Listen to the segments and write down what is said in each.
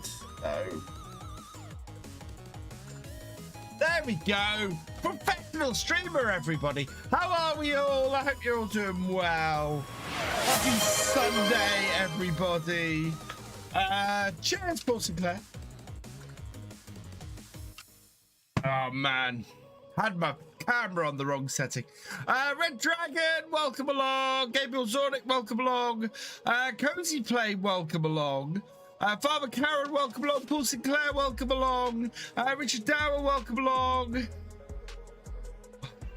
God. No. There we go. Professional streamer, everybody. How are we all? I hope you're all doing well. Happy Sunday, everybody. Cheers, Paul Sinclair. Oh, man. Had my camera on the wrong setting. Red Dragon, welcome along. Gabriel Zornick, welcome along. Cozy Play, welcome along. Farmer Karen, welcome along. Paul Sinclair, welcome along. Richard Dower, welcome along.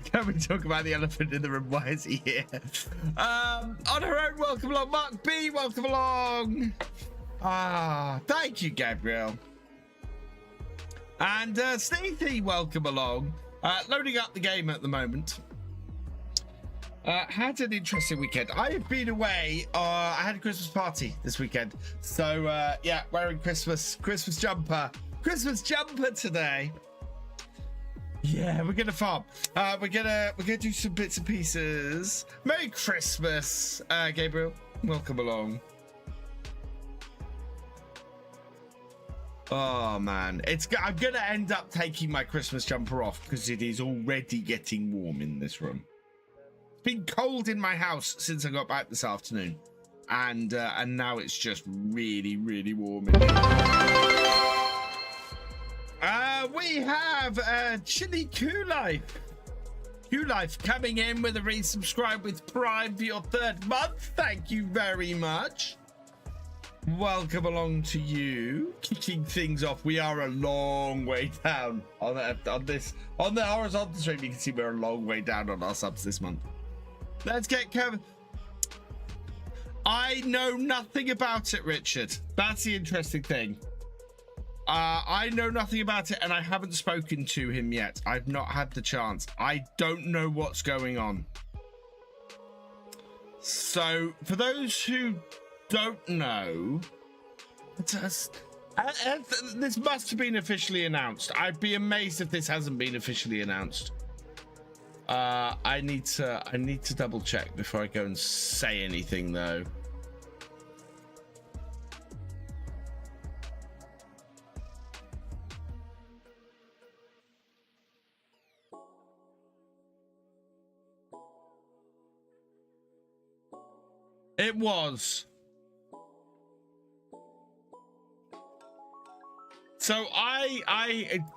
Can we talk about the elephant in the room? Why is he here? On her own, welcome along. Mark B, welcome along. Thank you, Gabriel. And Sneethy, welcome along. Loading up the game at the moment. Had an interesting weekend. I have been away. I had a Christmas party this weekend. So, yeah, wearing Christmas jumper. Christmas jumper today. Yeah, we're gonna farm. We're gonna do some bits and pieces. Merry Christmas, Gabriel. Welcome along. Oh man, I'm gonna end up taking my Christmas jumper off because it is already getting warm in this room. It's been cold in my house since I got back this afternoon, and now it's just really, really warm in here. We have Chili Q-Life coming in with a resubscribe with Prime for your 3rd month. Thank you very much. Welcome along to you. Kicking things off, we are a long way down on the horizontal stream. You can see we're a long way down on our subs this month. Let's get Kevin. I know nothing about it, Richard. That's the interesting thing. I know nothing about it, and I haven't spoken to him yet. I've not had the chance. I don't know what's going on. So, for those who don't know, this must have been officially announced. I'd be amazed if this hasn't been officially announced. I need to double check before I go and say anything, though. It was. So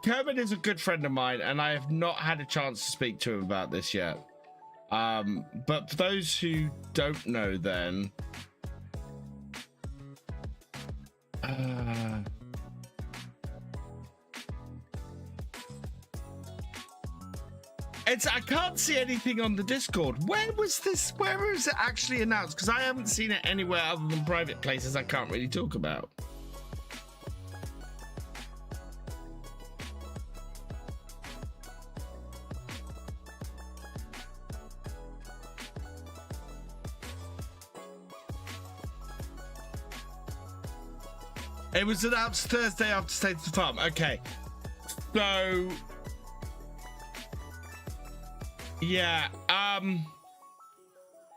Kermit is a good friend of mine, and I have not had a chance to speak to him about this yet. But for those who don't know, then I can't see anything on the Discord. Where was this? Where is it actually announced? Because I haven't seen it anywhere other than private places I can't really talk about. It was announced Thursday after State of the Farm. Okay. So yeah,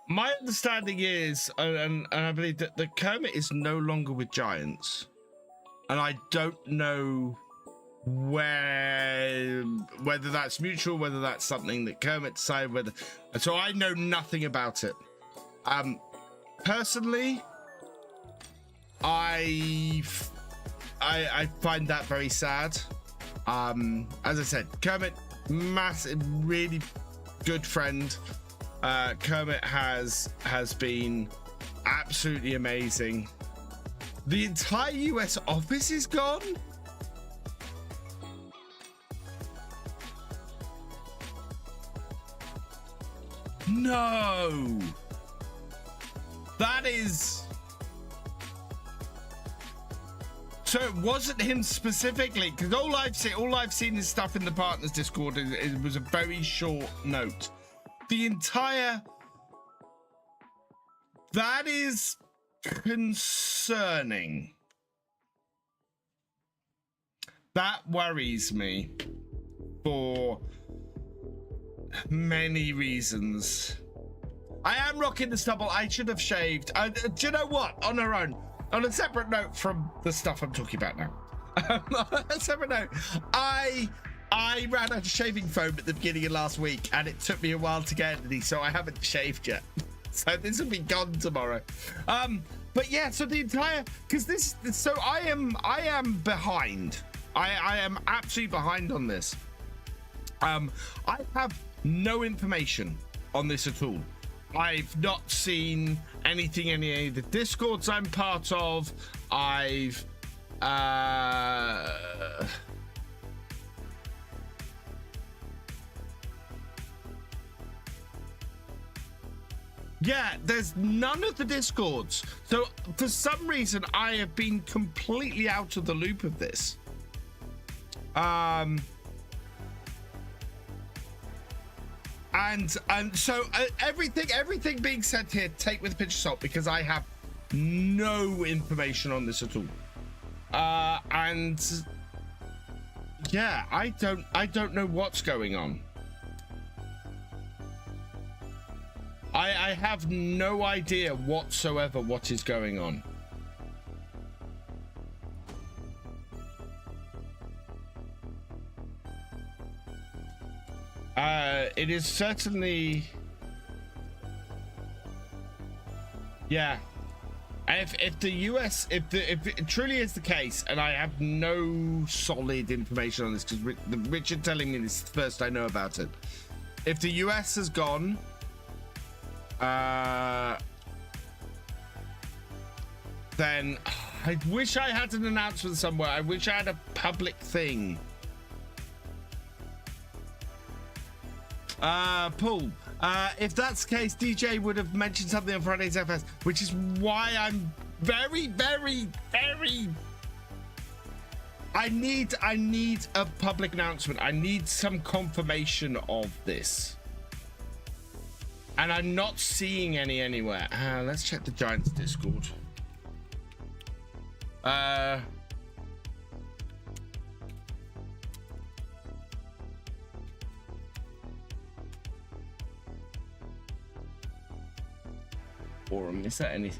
my understanding is, and I believe that the Kermit is no longer with Giants, and I don't know whether that's mutual, whether that's something that Kermit decided, whether. So I know nothing about it. Personally, I find that very sad. As I said, Kermit, massive, really good friend. Kermit has been absolutely amazing. The entire US office is gone. No, that is. So it wasn't him specifically, because all I've seen is stuff in the partners Discord. It was a very short note. The entire, that is concerning. That worries me for many reasons. I am rocking the stubble. I should have shaved. Do you know what? On her own. On a separate note from the stuff I'm talking about now. On a separate note, I ran out of shaving foam at the beginning of last week, and it took me a while to get any, so I haven't shaved yet. So this will be gone tomorrow. But yeah, so the entire, because this, so I am behind. I am absolutely behind on this. I have no information on this at all. I've not seen anything in any of the Discords I'm part of. I've yeah, there's none of the Discords. So for some reason, I have been completely out of the loop of this. And so everything being said here, take with a pinch of salt, because I have no information on this at all. And yeah, I don't know what's going on. I have no idea whatsoever what is going on. It is certainly, yeah. If the US, if it truly is the case, and I have no solid information on this, because Richard telling me this is the first I know about it. If the US has gone, then I wish I had an announcement somewhere. I wish I had a public thing. Paul, if that's the case, DJ would have mentioned something on Friday's FS, which is why I'm very I need a public announcement. I need some confirmation of this, and I'm not seeing any anywhere. Let's check the Giants Discord. Forum, is that any?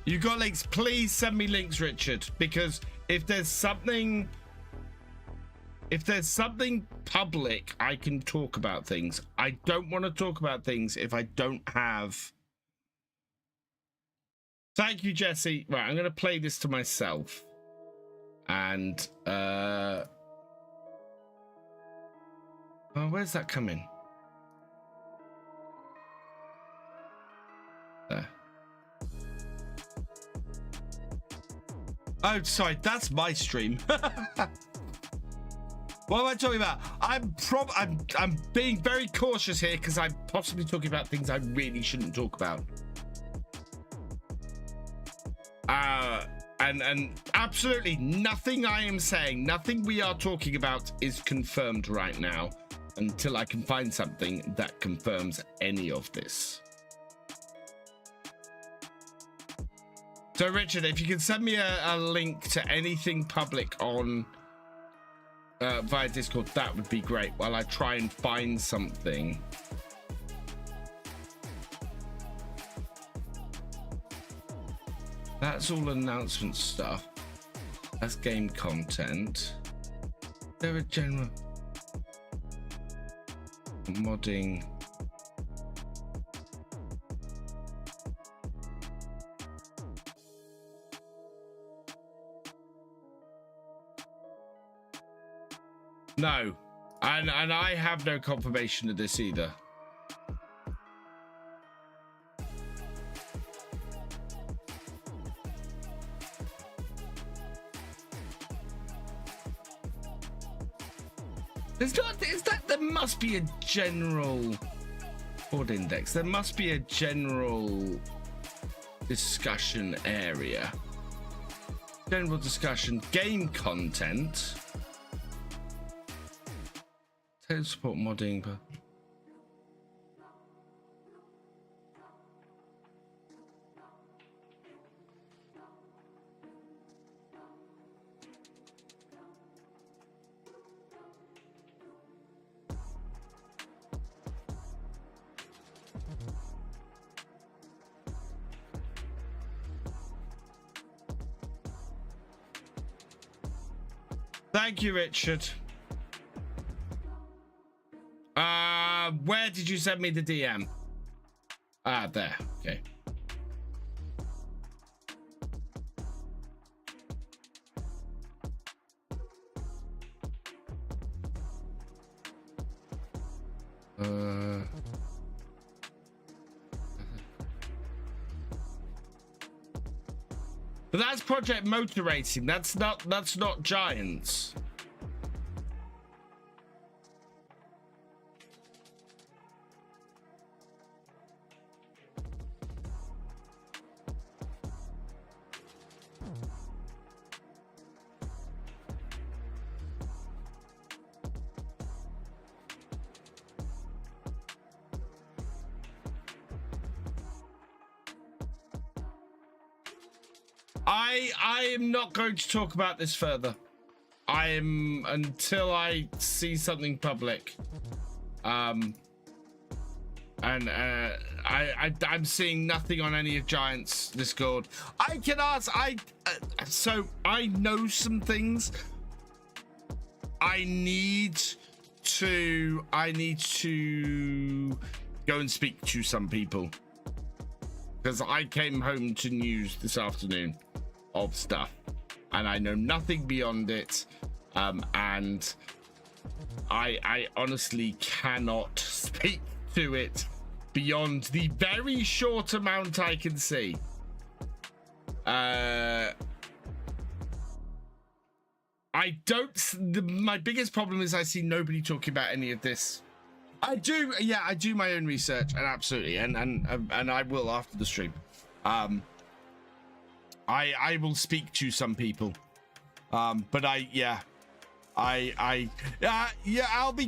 You got links? Please send me links, Richard, because if there's something public, I can talk about things. I don't want to talk about things if I don't have. Thank you, Jesse. Right, I'm going to play this to myself. And, oh, where's that coming? There. Oh, sorry, that's my stream. What am I talking about? I'm being very cautious here because I'm possibly talking about things I really shouldn't talk about. And absolutely nothing I am saying, nothing we are talking about is confirmed right now until I can find something that confirms any of this. So Richard, if you can send me a link to anything public on via Discord, that would be great while I try and find something. That's all announcement stuff. That's game content. There are general modding. No, and I have no confirmation of this either. There must be a general board index. There must be a general discussion area. General discussion, game content. Total support modding, but Thank you, Richard. Where did you send me the DM? Ah, there. Okay. But that's Project Motor Racing. That's not Giants. I am not going to talk about this further. I am until I see something public. I'm seeing nothing on any of Giants Discord. I can ask. So I know some things. I need to go and speak to some people because I came home to news this afternoon of stuff and I know nothing beyond it, and I honestly cannot speak to it beyond the very short amount I can see. My biggest problem is I see nobody talking about any of this. I do my own research, and absolutely, and I will after the stream. I will speak to some people, but I'll be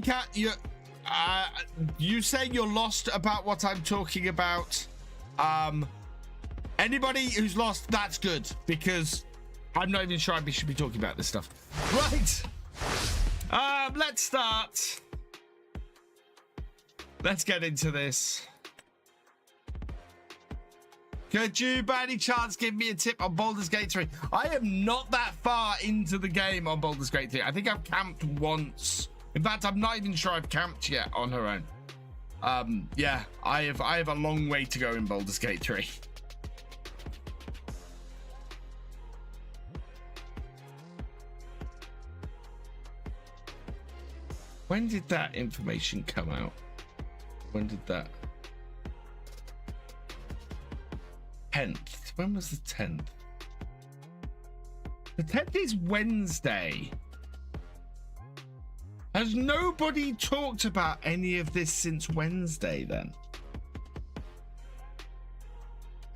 you saying you're lost about what I'm talking about. Anybody who's lost, that's good, because I'm not even sure I should be talking about this stuff. Right. Let's start. Let's get into this. Could you by any chance give me a tip on Baldur's Gate 3? I am not that far into the game on Baldur's Gate 3. I think I've camped once. In fact, I'm not even sure I've camped yet on her own. Yeah, I have a long way to go in Baldur's Gate 3. When did that information come out? When did that? 10th. When was the 10th? The 10th is Wednesday. Has nobody talked about any of this since Wednesday then?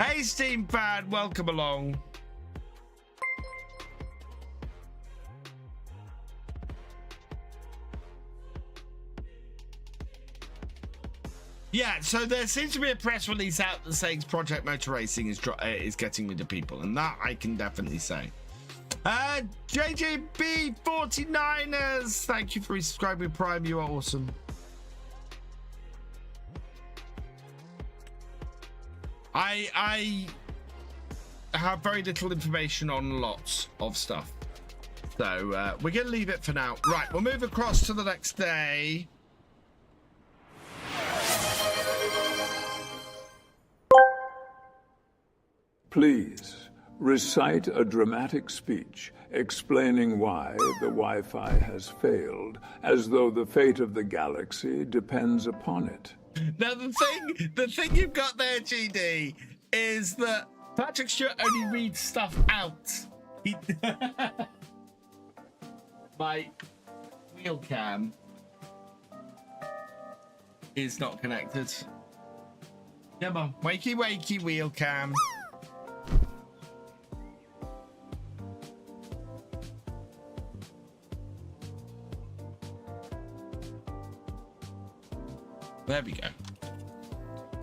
Hey Steam fan, welcome along. Yeah, so there seems to be a press release out that saying Project Motor Racing is getting rid of people, and that I can definitely say. JJB 49ers, thank you for resubscribing Prime. You are awesome. I have very little information on lots of stuff, so we're gonna leave it for now. Right, we'll move across to the next day. Please recite a dramatic speech explaining why the Wi-Fi has failed, as though the fate of the galaxy depends upon it. Now the thing you've got there, GD, is that Patrick Stewart only reads stuff out. My wheel cam is not connected. Come on, wakey wakey wheel cam. There we go.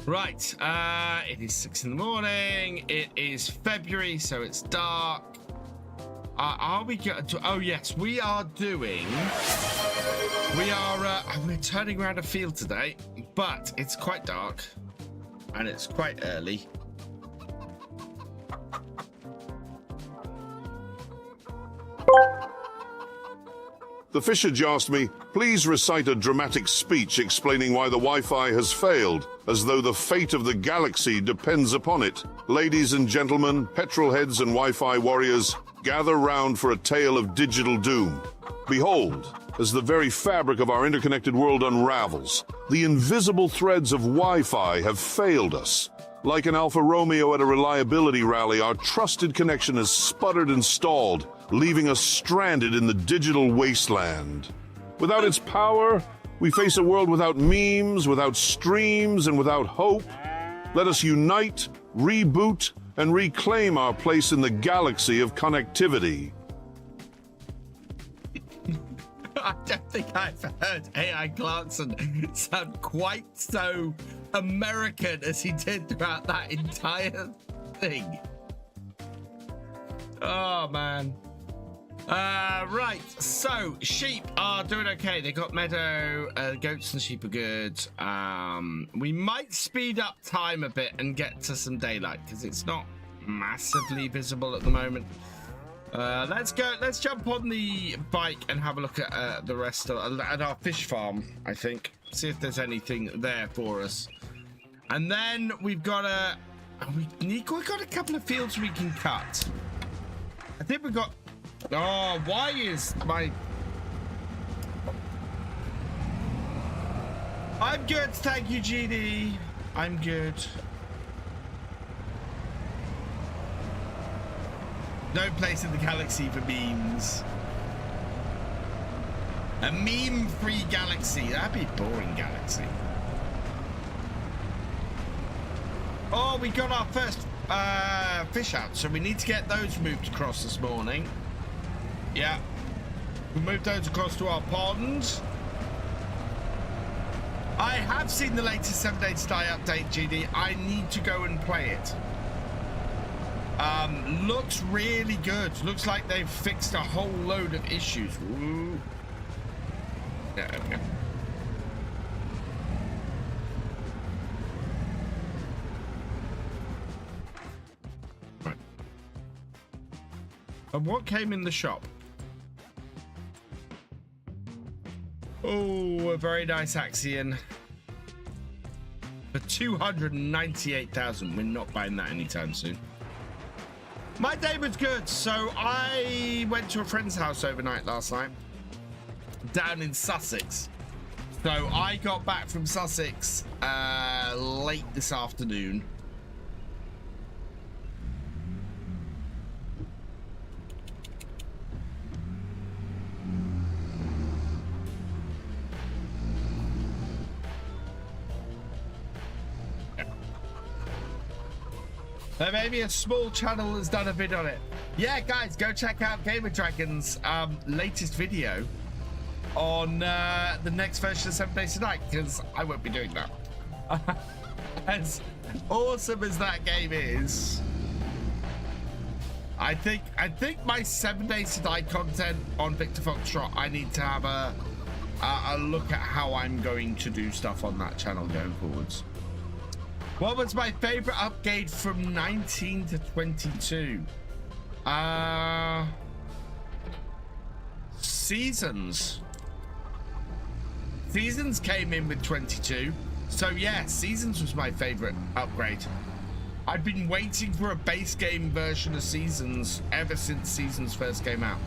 Right, it is 6 in the morning. It is February, so it's dark. Are we going to? Oh yes, we are doing. We're turning around a field today, but it's quite dark and it's quite early. Thefisherj asked me, please recite a dramatic speech explaining why the Wi-Fi has failed, as though the fate of the galaxy depends upon it. Ladies and gentlemen, petrolheads and Wi-Fi warriors, gather round for a tale of digital doom. Behold, as the very fabric of our interconnected world unravels, the invisible threads of Wi-Fi have failed us. Like an Alfa Romeo at a reliability rally, our trusted connection has sputtered and stalled, leaving us stranded in the digital wasteland. Without its power, we face a world without memes, without streams, and without hope. Let us unite, reboot, and reclaim our place in the galaxy of connectivity. I don't think I've heard AI Clarkson sound quite so American as he did throughout that entire thing. Oh, man. Right, so sheep are doing okay. They got meadow, goats and sheep are good. We might speed up time a bit and get to some daylight because it's not massively visible at the moment. Let's jump on the bike and have a look at the rest of at our fish farm, I think. See if there's anything there for us. And then we've got we've got a couple of fields we can cut. I think we've got, oh, why is my, I'm good, thank you, GD. I'm good. No place in the galaxy for memes. A meme-free galaxy. That'd be a boring galaxy. Oh, we got our first fish out, so we need to get those moved across this morning. Yeah. We moved those across to our pond. I have seen the latest 7 Days to Die update, GD. I need to go and play it. Looks really good. Looks like they've fixed a whole load of issues. Ooh. Yeah, okay. Right. And what came in the shop? Oh, a very nice Axion. For 298,000. We're not buying that anytime soon. My day was good. So I went to a friend's house overnight last night down in Sussex. So I got back from Sussex late this afternoon. Maybe a small channel has done a vid on it. Yeah, guys, go check out GamerDragon's latest video on the next version of 7 Days to Die, because I won't be doing that. As awesome as that game is, I think my 7 Days to Die content on Victor Foxtrot, I need to have a look at how I'm going to do stuff on that channel going forwards. What was my favorite upgrade from 19 to 22? Seasons. Seasons came in with 22. So yeah, Seasons was my favorite upgrade. I've been waiting for a base game version of Seasons ever since Seasons first came out.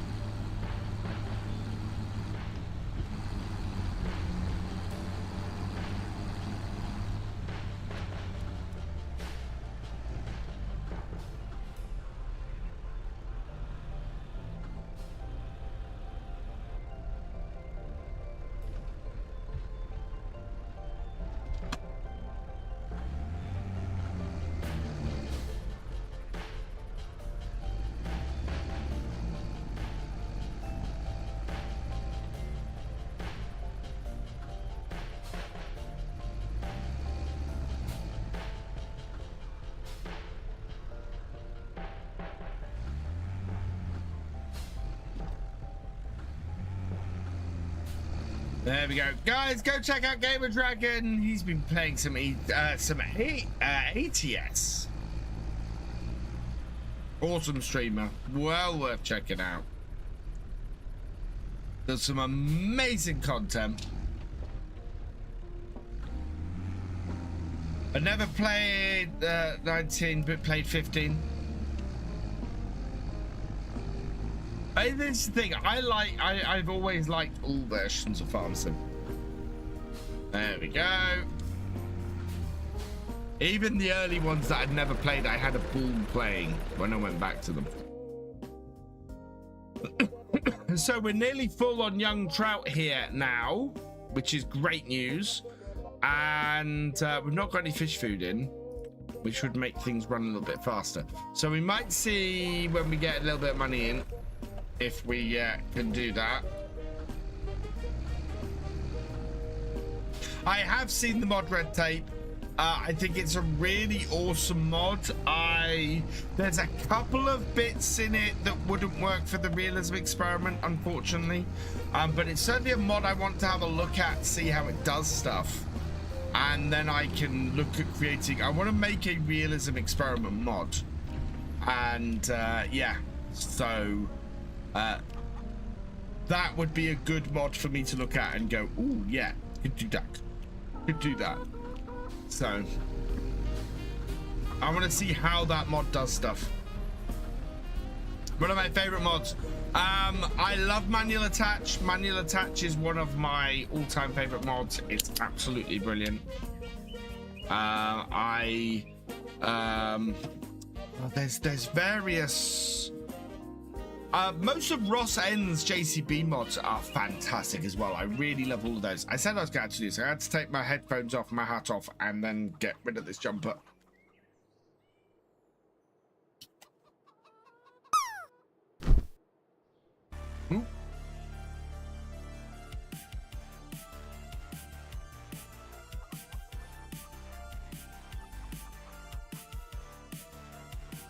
There we go, guys. Go check out GamerDragon. He's been playing some ATS. Awesome streamer. Well worth checking out. There's some amazing content. I never played 19, but played 15. This is the thing, I've always liked all versions of Farm Sim. There we go. Even the early ones that I'd never played, I had a ball playing when I went back to them. So we're nearly full on young trout here now, which is great news. And we've not got any fish food in, which would make things run a little bit faster. So we might see when we get a little bit of money in, if we can do that. I have seen the mod Red Tape. I think it's a really awesome mod. There's a couple of bits in it that wouldn't work for the realism experiment, unfortunately. But it's certainly a mod I want to have a look at, see how it does stuff. And then I can look at creating, I want to make a realism experiment mod. And yeah, so that would be a good mod for me to look at and go, ooh, yeah, could do that. Could do that. So I want to see how that mod does stuff. One of my favorite mods. I love manual attach. Manual attach is one of my all-time favorite mods. It's absolutely brilliant. There's various. Most of Ross N's JCB mods are fantastic as well. I really love all of those. I said I was going to do this. I had to take my headphones off, my hat off, and then get rid of this jumper. Ooh.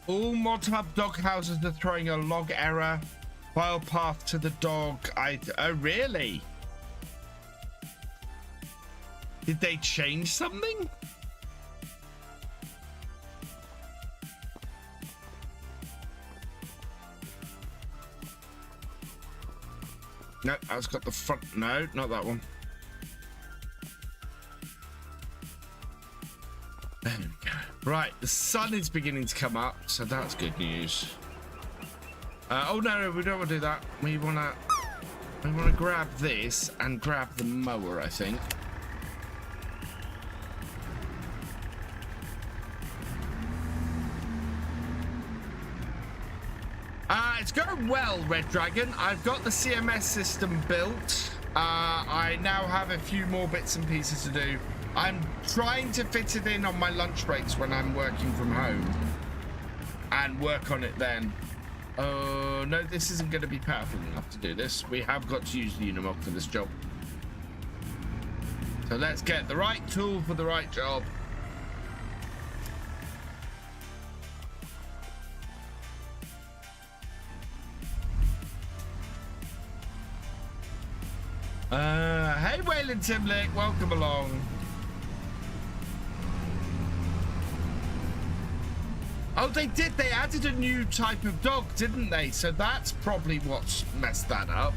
All mod hub dog houses are throwing a log error. File path to the dog. Oh, really? Did they change something? No, I've got the front. No, not that one. There we go. Right, the sun is beginning to come up, so that's good news. Oh no, we don't want to do that. We wanna grab this and grab the mower, I think. It's going well, Red Dragon. I've got the CMS system built. I now have a few more bits and pieces to do. I'm trying to fit it in on my lunch breaks when I'm working from home and work on it then. Oh, no, this isn't going to be powerful enough to do this. We have got to use the Unimog for this job. So let's get the right tool for the right job. Hey, Waylon Timlick, welcome along. Oh, they did. They added a new type of dog, didn't they? So that's probably what's messed that up.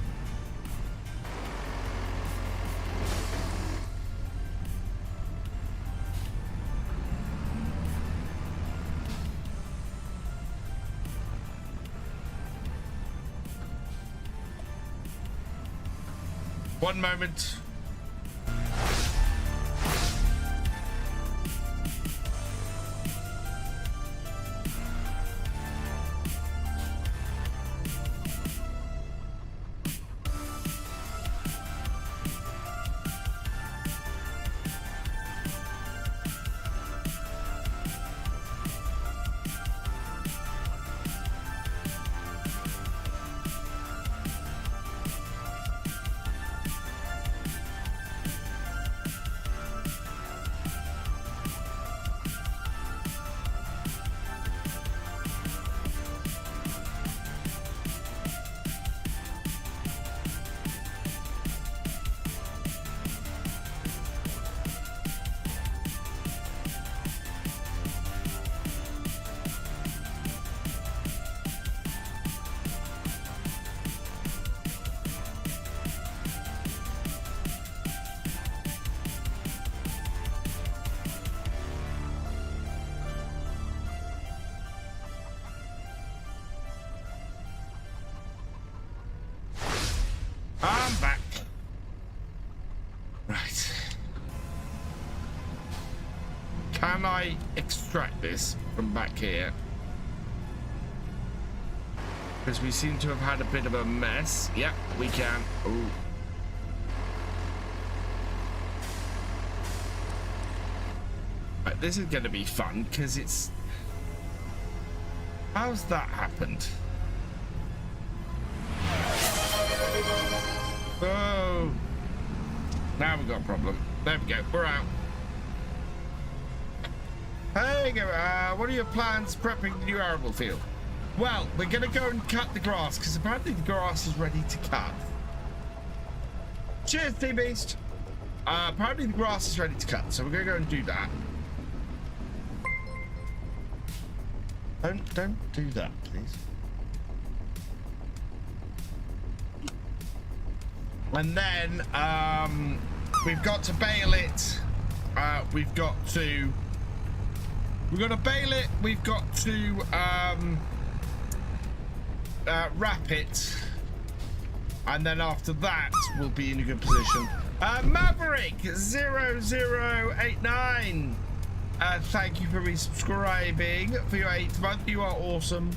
One moment. Can I extract this from back here? Because we seem to have had a bit of a mess. Yep, we can. Ooh. Right, this is going to be fun because it's... How's that happened? Oh. Now we've got a problem. There we go. We're out. Hey, what are your plans prepping the new arable field? Well, we're going to go and cut the grass because apparently the grass is ready to cut. Cheers, T-Beast. Apparently the grass is ready to cut, so we're going to go and do that. Don't do that, please. And then we've got to bale it. We've got to bale it. We've got to wrap it, and then after that we'll be in a good position. Maverick 0089, thank you for resubscribing for your 8th month. You are awesome.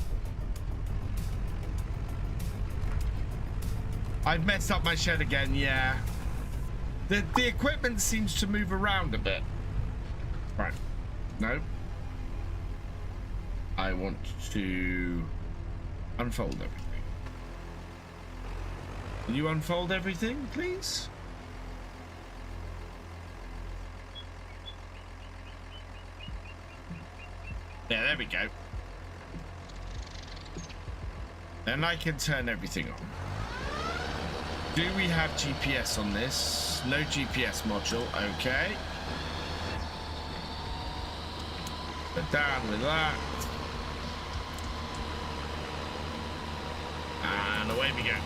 I've messed up my shed again. Yeah, the equipment seems to move around a bit. Right, no, I want to unfold everything. Can you unfold everything, please? Yeah, there we go. Then I can turn everything on. Do we have GPS on this? No GPS module. Okay. But down with that. And away we go.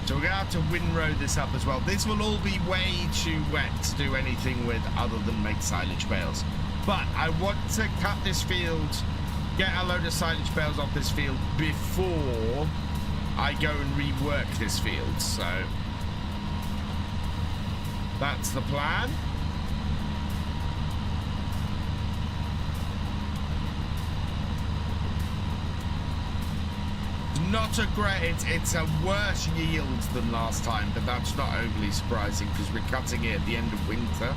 So we're going to have to windrow this up as well. This will all be way too wet to do anything with other than make silage bales. But I want to cut this field, get a load of silage bales off this field before I go and rework this field. So that's the plan. Not a great, it's a worse yield than last time, but that's not overly surprising because we're cutting it at the end of winter.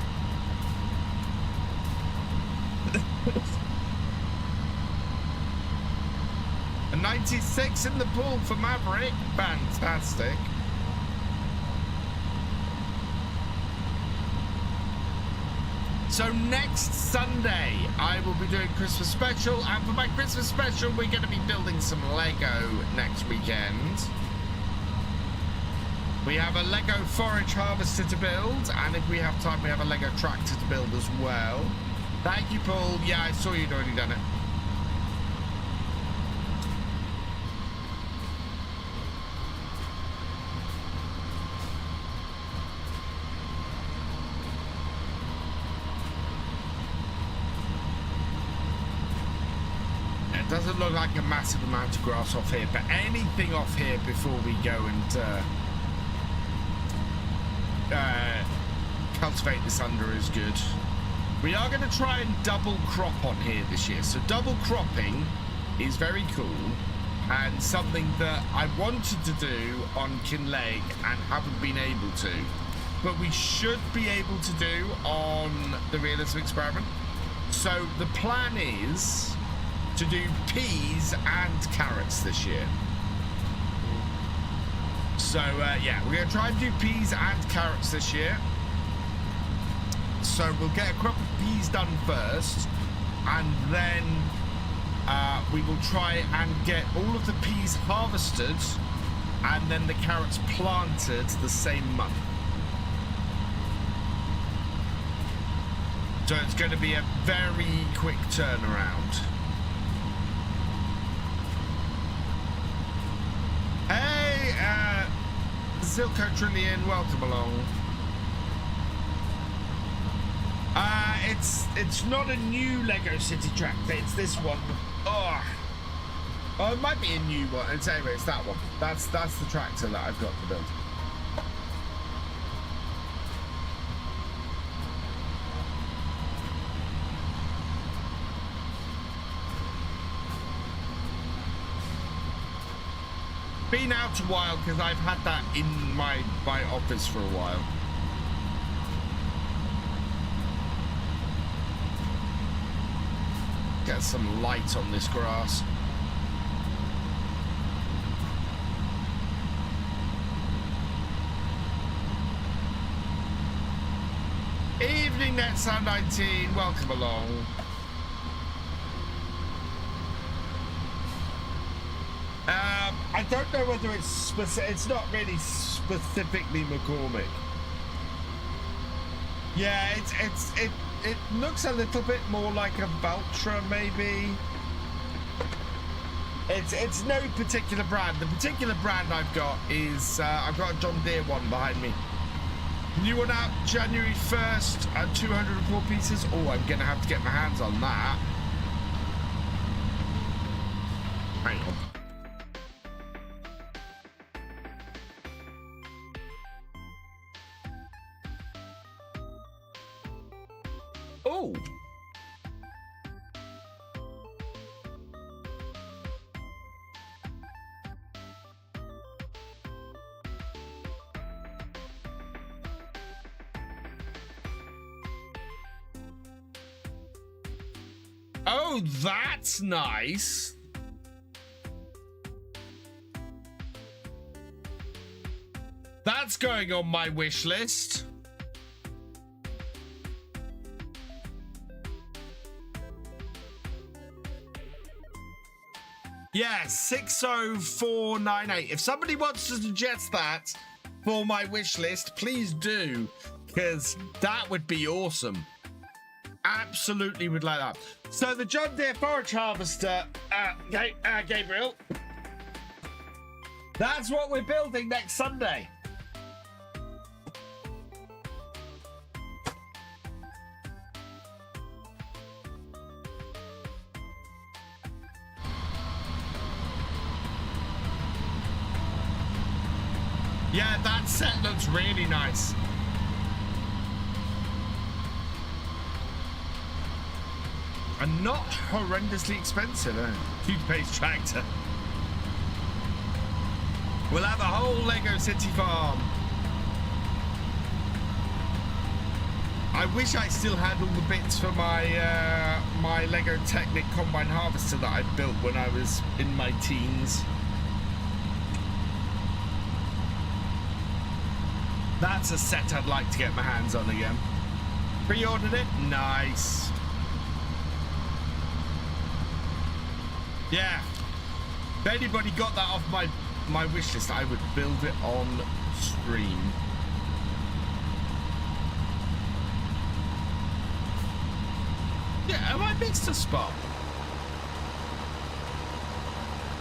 A 96 in the pool for Maverick. Fantastic. So next Sunday, I will be doing Christmas special, and for my Christmas special, we're going to be building some Lego next weekend. We have a Lego forage harvester to build, and if we have time, we have a Lego tractor to build as well. Thank you, Paul. Yeah, I saw you'd already done it. Doesn't look like a massive amount of grass off here, but anything off here before we go and cultivate this under is good. We are going to try and double crop on here this year. So double cropping is very cool and something that I wanted to do on Kinleg and haven't been able to, but we should be able to do on the Realism experiment. So the plan is to do peas and carrots this year. So yeah, we're going to try and do peas and carrots this year. So we'll get a crop of peas done first, and then we will try and get all of the peas harvested and then the carrots planted the same month. So it's going to be a very quick turnaround. Hey, Zilko Trillion, welcome along. It's not a new Lego City tractor, it's this one. Oh, it might be a new one. Anyway, it's that one. That's the tractor that I've got to build. been out a while because I've had that in my office for a while. Get some light on this grass. Evening, NetSound19. Welcome along. I don't know whether it's specific. It's not really specifically McCormick. Yeah, it looks a little bit more like a Valtra, maybe. It's no particular brand. The particular brand I've got is I've got a John Deere one behind me. New one out January 1st at 204 pieces. Oh, I'm gonna have to get my hands on that. Hang on. Oh. Oh, that's nice. That's going on my wish list. Yeah, 60498. If somebody wants to suggest that for my wish list, please do, because that would be awesome. Absolutely would like that. So the John Deere Forage Harvester, Gabriel, that's what we're building next Sunday. Yeah, that set looks really nice. And not horrendously expensive, eh? Toothpaste tractor. We'll have a whole Lego City farm. I wish I still had all the bits for my my Lego Technic Combine Harvester that I built when I was in my teens. That's a set I'd like to get my hands on again. Pre-ordered it? Nice. Yeah. If anybody got that off my wish list, I would build it on stream. Yeah, have I missed a spot?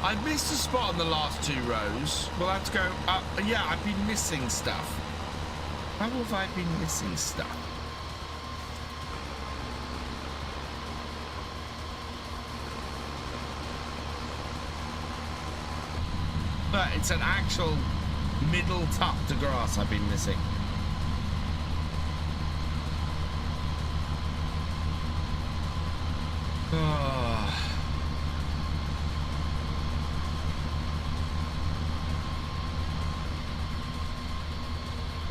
I've missed a spot on the last two rows. We'll have to go up. Yeah, I've been missing stuff. How have I been missing stuff? But it's an actual middle tuft of grass I've been missing. Oh.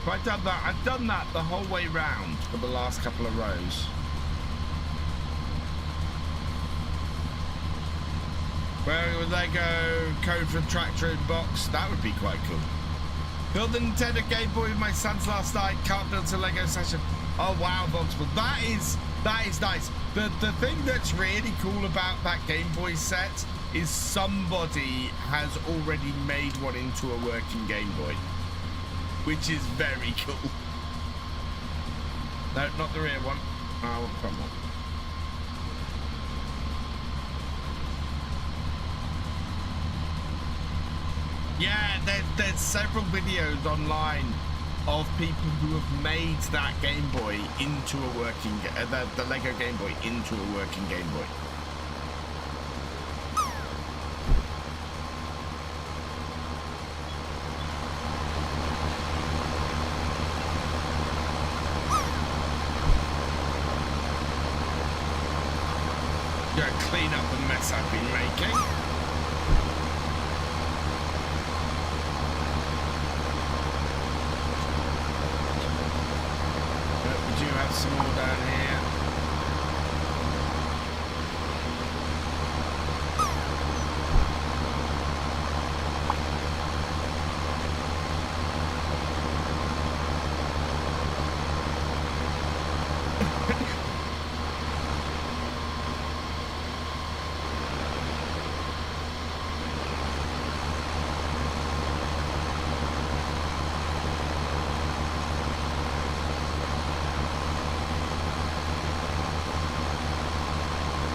I've done that. I've done that the whole way round for the last couple of rows. Where would they go? Code for tractor in box. That would be quite cool. Build the Nintendo Game Boy with my sons last night. Can't build a Lego session. Oh wow, Voxable. That is nice. The thing that's really cool about that Game Boy set is somebody has already made one into a working Game Boy, which is very cool. No, not the rear one. Oh, come on. Yeah, there's several videos online of people who have made that Game Boy into a working, the Lego Game Boy into a working Game Boy. Clean up the mess I've been making. do have some more down here.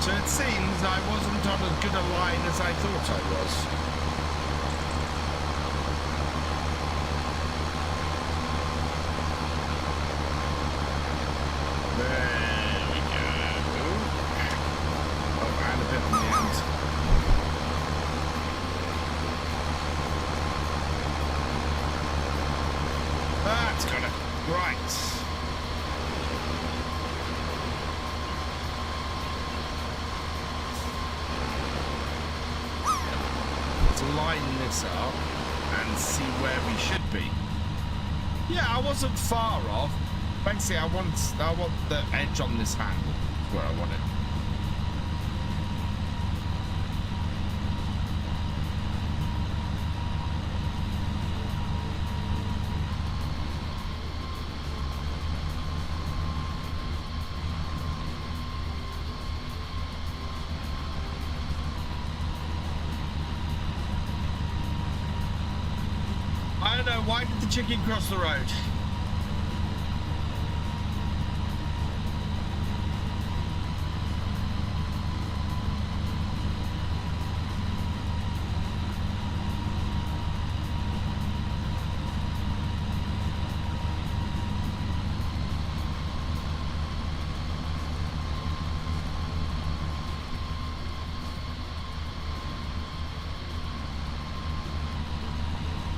So it seems I wasn't on as good a line as I thought I was. There we go. Oh, and a bit on the end. That's got it. Right. Line this up and see where we should be. Yeah, I wasn't far off. Basically, I want the edge on this handle. That's where I want it. I don't know, why did the chicken cross the road?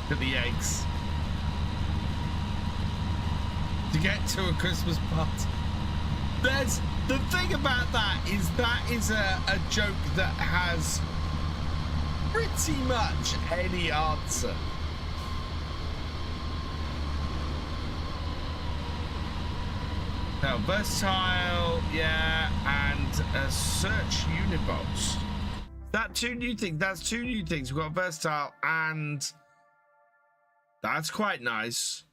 To the eggs to get to a Christmas party. There's the thing about that is a joke that has pretty much any answer. Now versatile, yeah, and a search unibox. That two new things. That's two new things. We've got versatile and that's quite nice.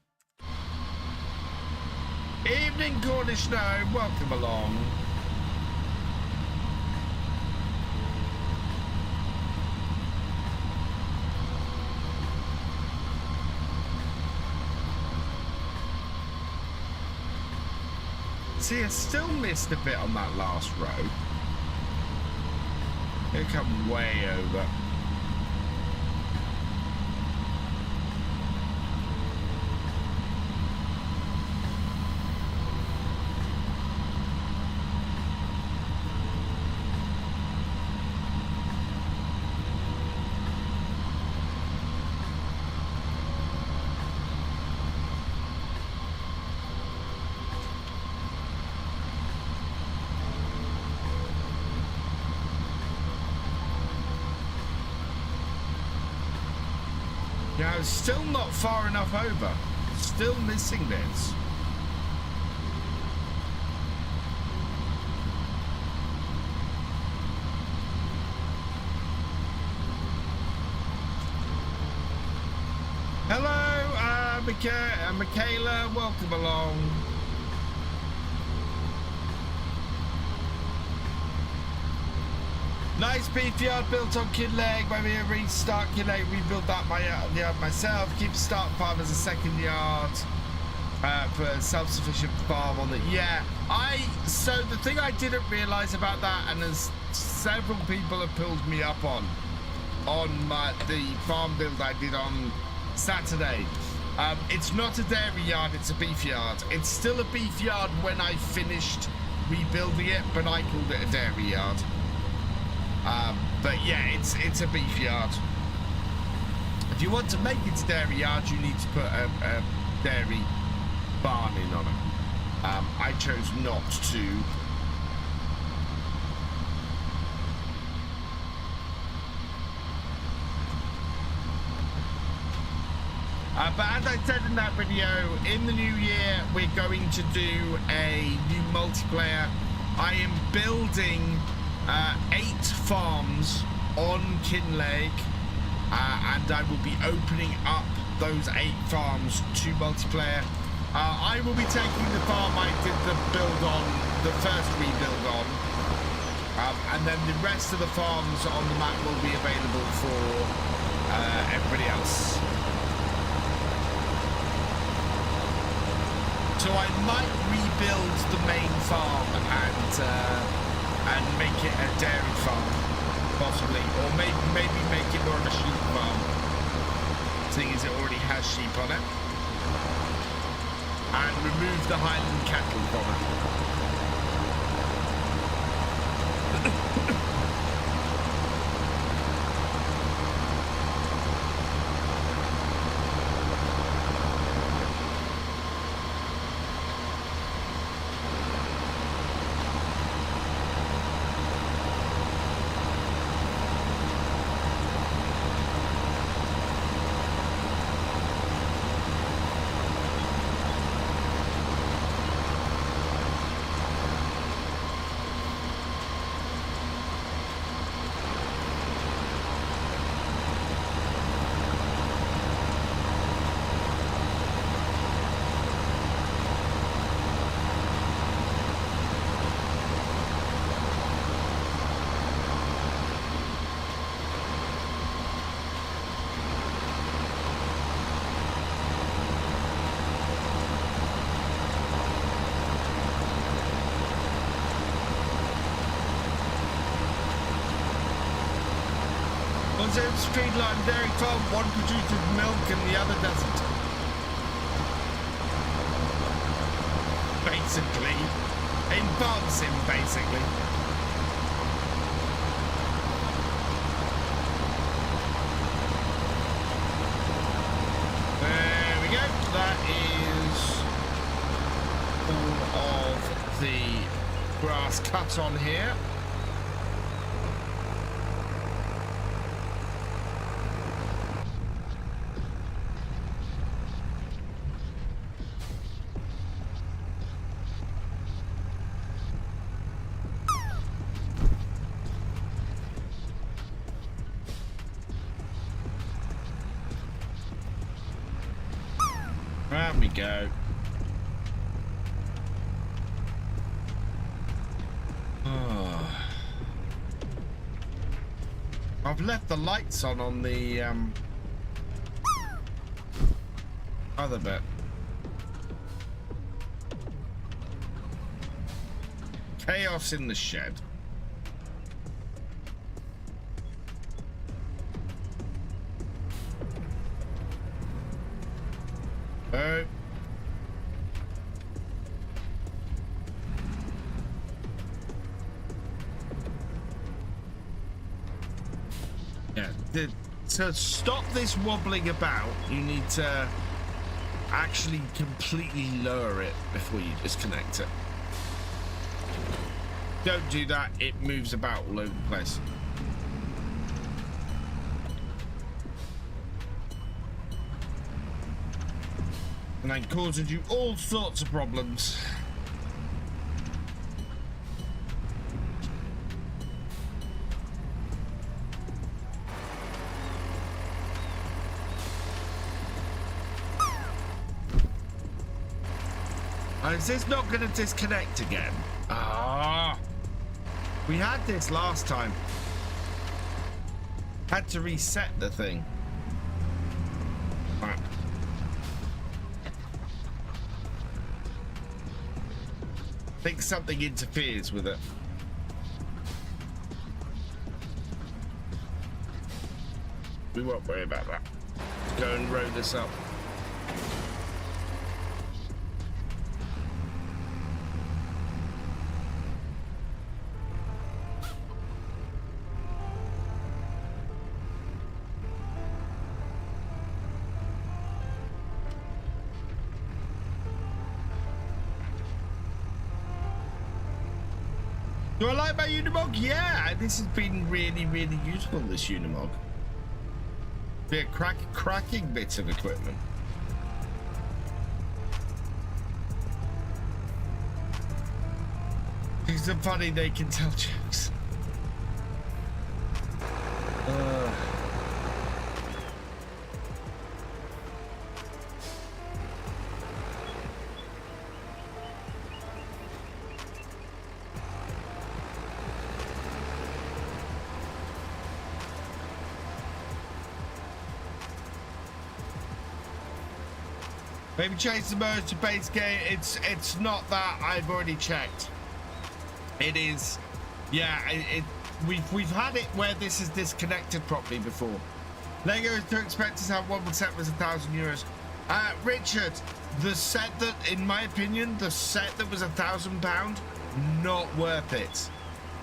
Evening, Cornish Gnome. Welcome along. See, I still missed a bit on that last row. It'll come way over. Yeah, still not far enough over. Still missing this. Hello, Michaela, welcome along. Nice beef yard built on Kid Leg. Maybe a restart Kid Leg. Rebuild that myself. Keep start farm as a second yard for a self-sufficient farm on the. Yeah, so the thing I didn't realise about that, and as several people have pulled me up on the farm build I did on Saturday. It's not a dairy yard, it's a beef yard. It's still a beef yard when I finished rebuilding it, but I called it a dairy yard. But yeah, it's a beef yard. If you want to make it a dairy yard, you need to put a dairy barn in on it. I chose not to. But as I said in that video, in the new year, we're going to do a new multiplayer. I am building 8 farms on Kinlake, and I will be opening up those 8 farms to multiplayer. I will be taking the farm I did the build on, the first rebuild on, and then the rest of the farms on the map will be available for everybody else. So I might rebuild the main farm and make it a dairy farm, possibly, or maybe make it more of a sheep farm, seeing as it already has sheep on it, and remove the Highland cattle from it. Streetline dairy farm, one produces milk and the other doesn't. Basically. In farm sim, basically. There we go. That is all of the grass cut on here. There we go. Oh. I've left the lights on the other bit. Chaos in the shed. To stop this wobbling about, you need to actually completely lower it before you disconnect it. Don't do that, it moves about all over the place. And that causes you all sorts of problems. Is this not going to disconnect again? Ah, we had this last time. Had to reset the thing. Right. I think something interferes with it. We won't worry about that. Go and row this up. Do I like my Unimog? Yeah, this has been really, really useful, this Unimog. Be a cracking bit of equipment. dogs are funny, they can tell jokes. Maybe change the mode to base game. It's not that. I've already checked. It is, yeah. We've had it where this is disconnected properly before. Lego is too expensive to have one set was €1,000. Richard, the set that, in my opinion, the set that was £1,000, not worth it.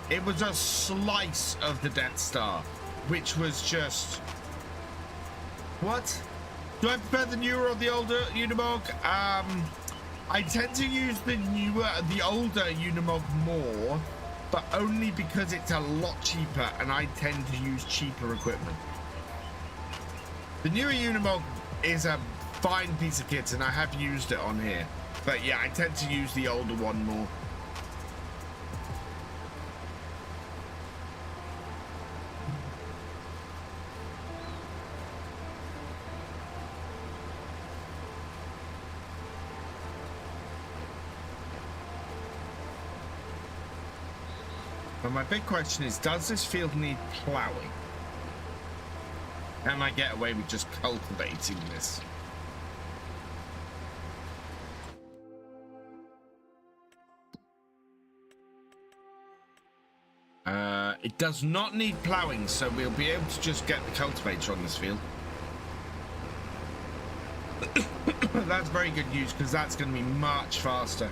It was a slice of the Death Star, which was just what? Do I prefer the newer or the older Unimog? I tend to use the older Unimog more, but only because it's a lot cheaper and I tend to use cheaper equipment. The newer Unimog is a fine piece of kit and I have used it on here, but yeah, I tend to use the older one more. But my big question is, does this field need ploughing? Can I get away with just cultivating this? It does not need ploughing, so we'll be able to just get the cultivator on this field. That's very good news, because that's going to be much faster.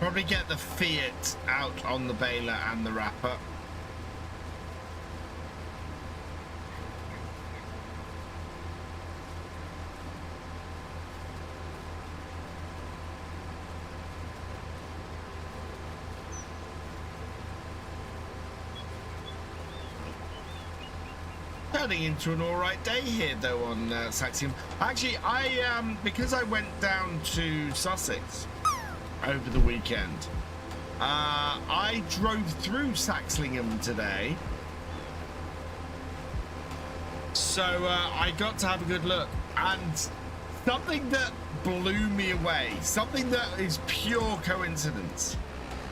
Probably get the Fiat out on the baler and the wrapper. Turning into an alright day here though on Saxlingham. Actually, because I went down to Sussex over the weekend, I drove through Saxlingham today, so I got to have a good look, and something that blew me away, something that is pure coincidence,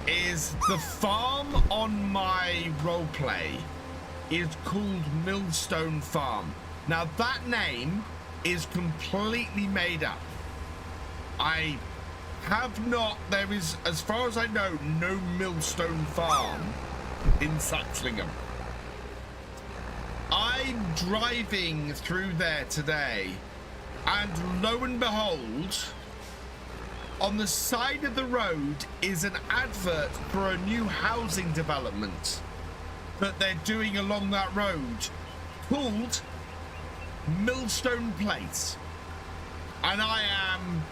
is the farm on my roleplay is called Millstone Farm. Now that name is completely made up. I have not, there is, as far as I know, no Millstone Farm in Saxlingham. I'm driving through there today, and lo and behold, on the side of the road is an advert for a new housing development that they're doing along that road called Millstone Place. And I am,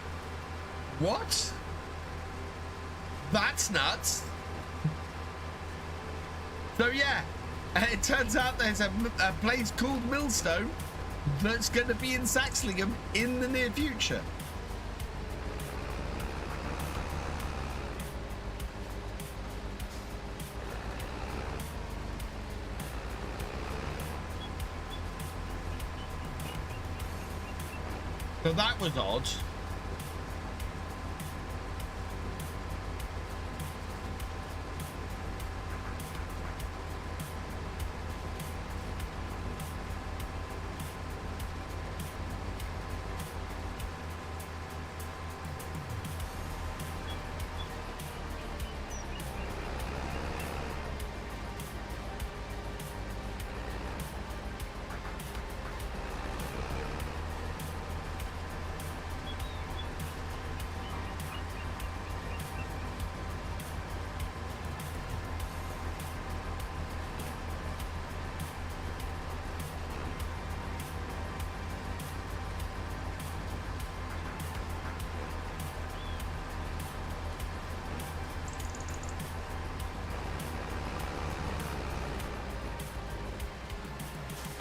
what? That's nuts. So yeah, it turns out there's a place called Millstone that's going to be in Saxlingham in the near future. So that was odd.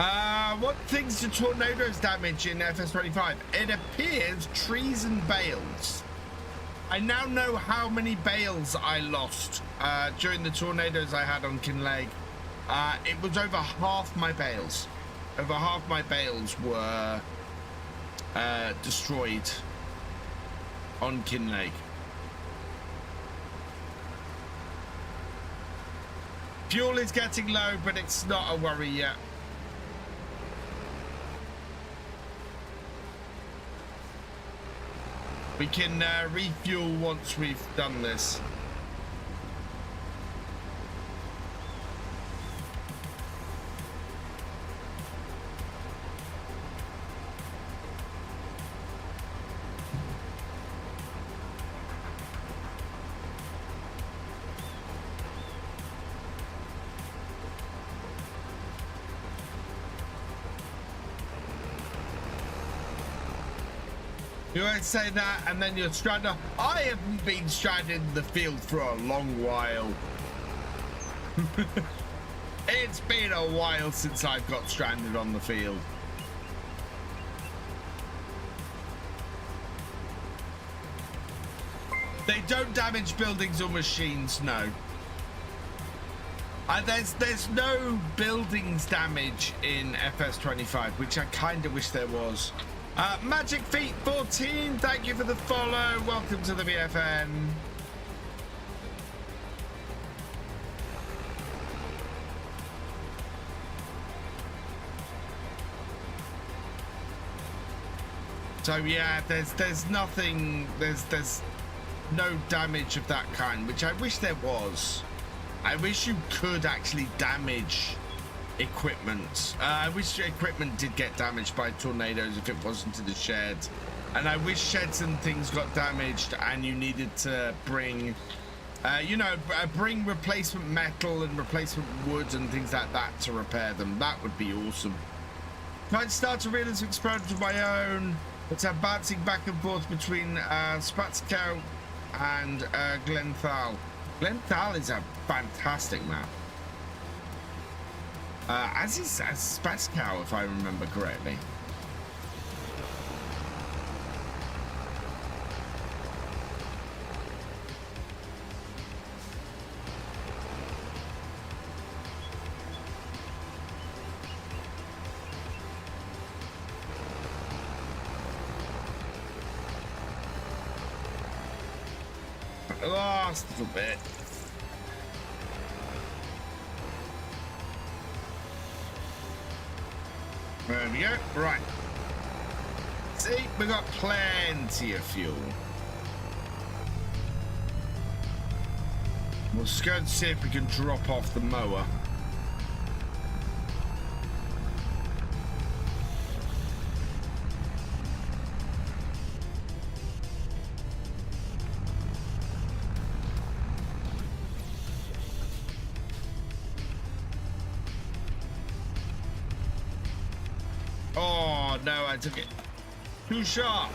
What things do tornadoes damage in FS25? It appears trees and bales. I now know how many bales I lost during the tornadoes I had on Kinleg. It was over half my bales. Over half my bales were destroyed on Kinleg. Fuel is getting low, but it's not a worry yet. We can refuel once we've done this. You always say that, and then you're stranded. I haven't been stranded in the field for a long while. It's been a while since I've got stranded on the field. They don't damage buildings or machines, no. There's no buildings damage in FS25, which I kind of wish there was. Magic Feet 14, thank you for the follow. Welcome to the VFN. So yeah, there's nothing, there's no damage of that kind, which I wish there was. I wish you could actually damage equipment. I wish equipment did get damaged by tornadoes if it wasn't in the shed, and I wish sheds and things got damaged and you needed to bring bring replacement metal and replacement wood and things like that to repair them. That would be awesome. Trying to start a realism experiment of my own, but I'm bouncing back and forth between Spatskow and Glenthal. Glenthal is a fantastic map. As is Spatskow, if I remember correctly. Last little bit. There we go. Right. See, we got plenty of fuel. We'll just go and see if we can drop off the mower. No, I took it too sharp.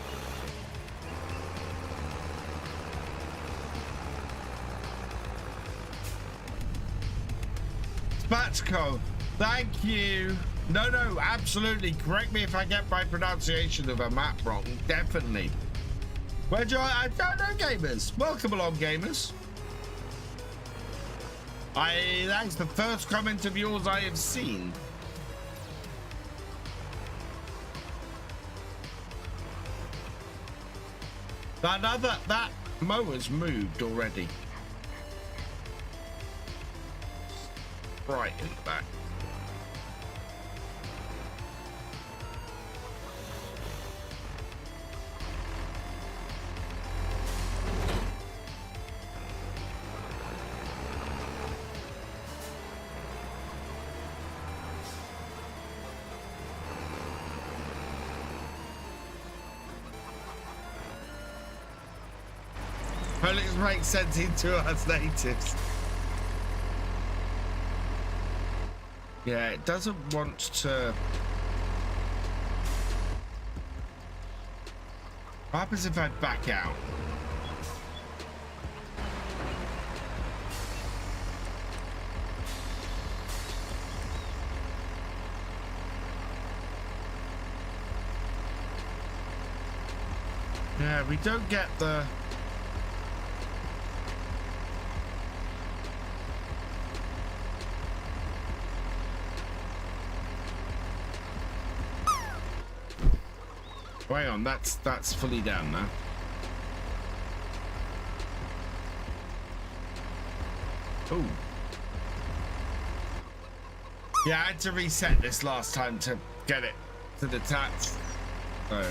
Spatsko, thank you. No, absolutely. Correct me if I get my pronunciation of a map wrong. Definitely. Where do I don't know, gamers. Welcome along, gamers. That's the first comment of yours I have seen. That mower's moved already. Right in the back. Politics makes sense into us natives. Yeah, it doesn't want to. What happens if I back out? Yeah, we don't get the... Oh, hang on, that's fully down now. Ooh. Yeah, I had to reset this last time to get it to detach. So,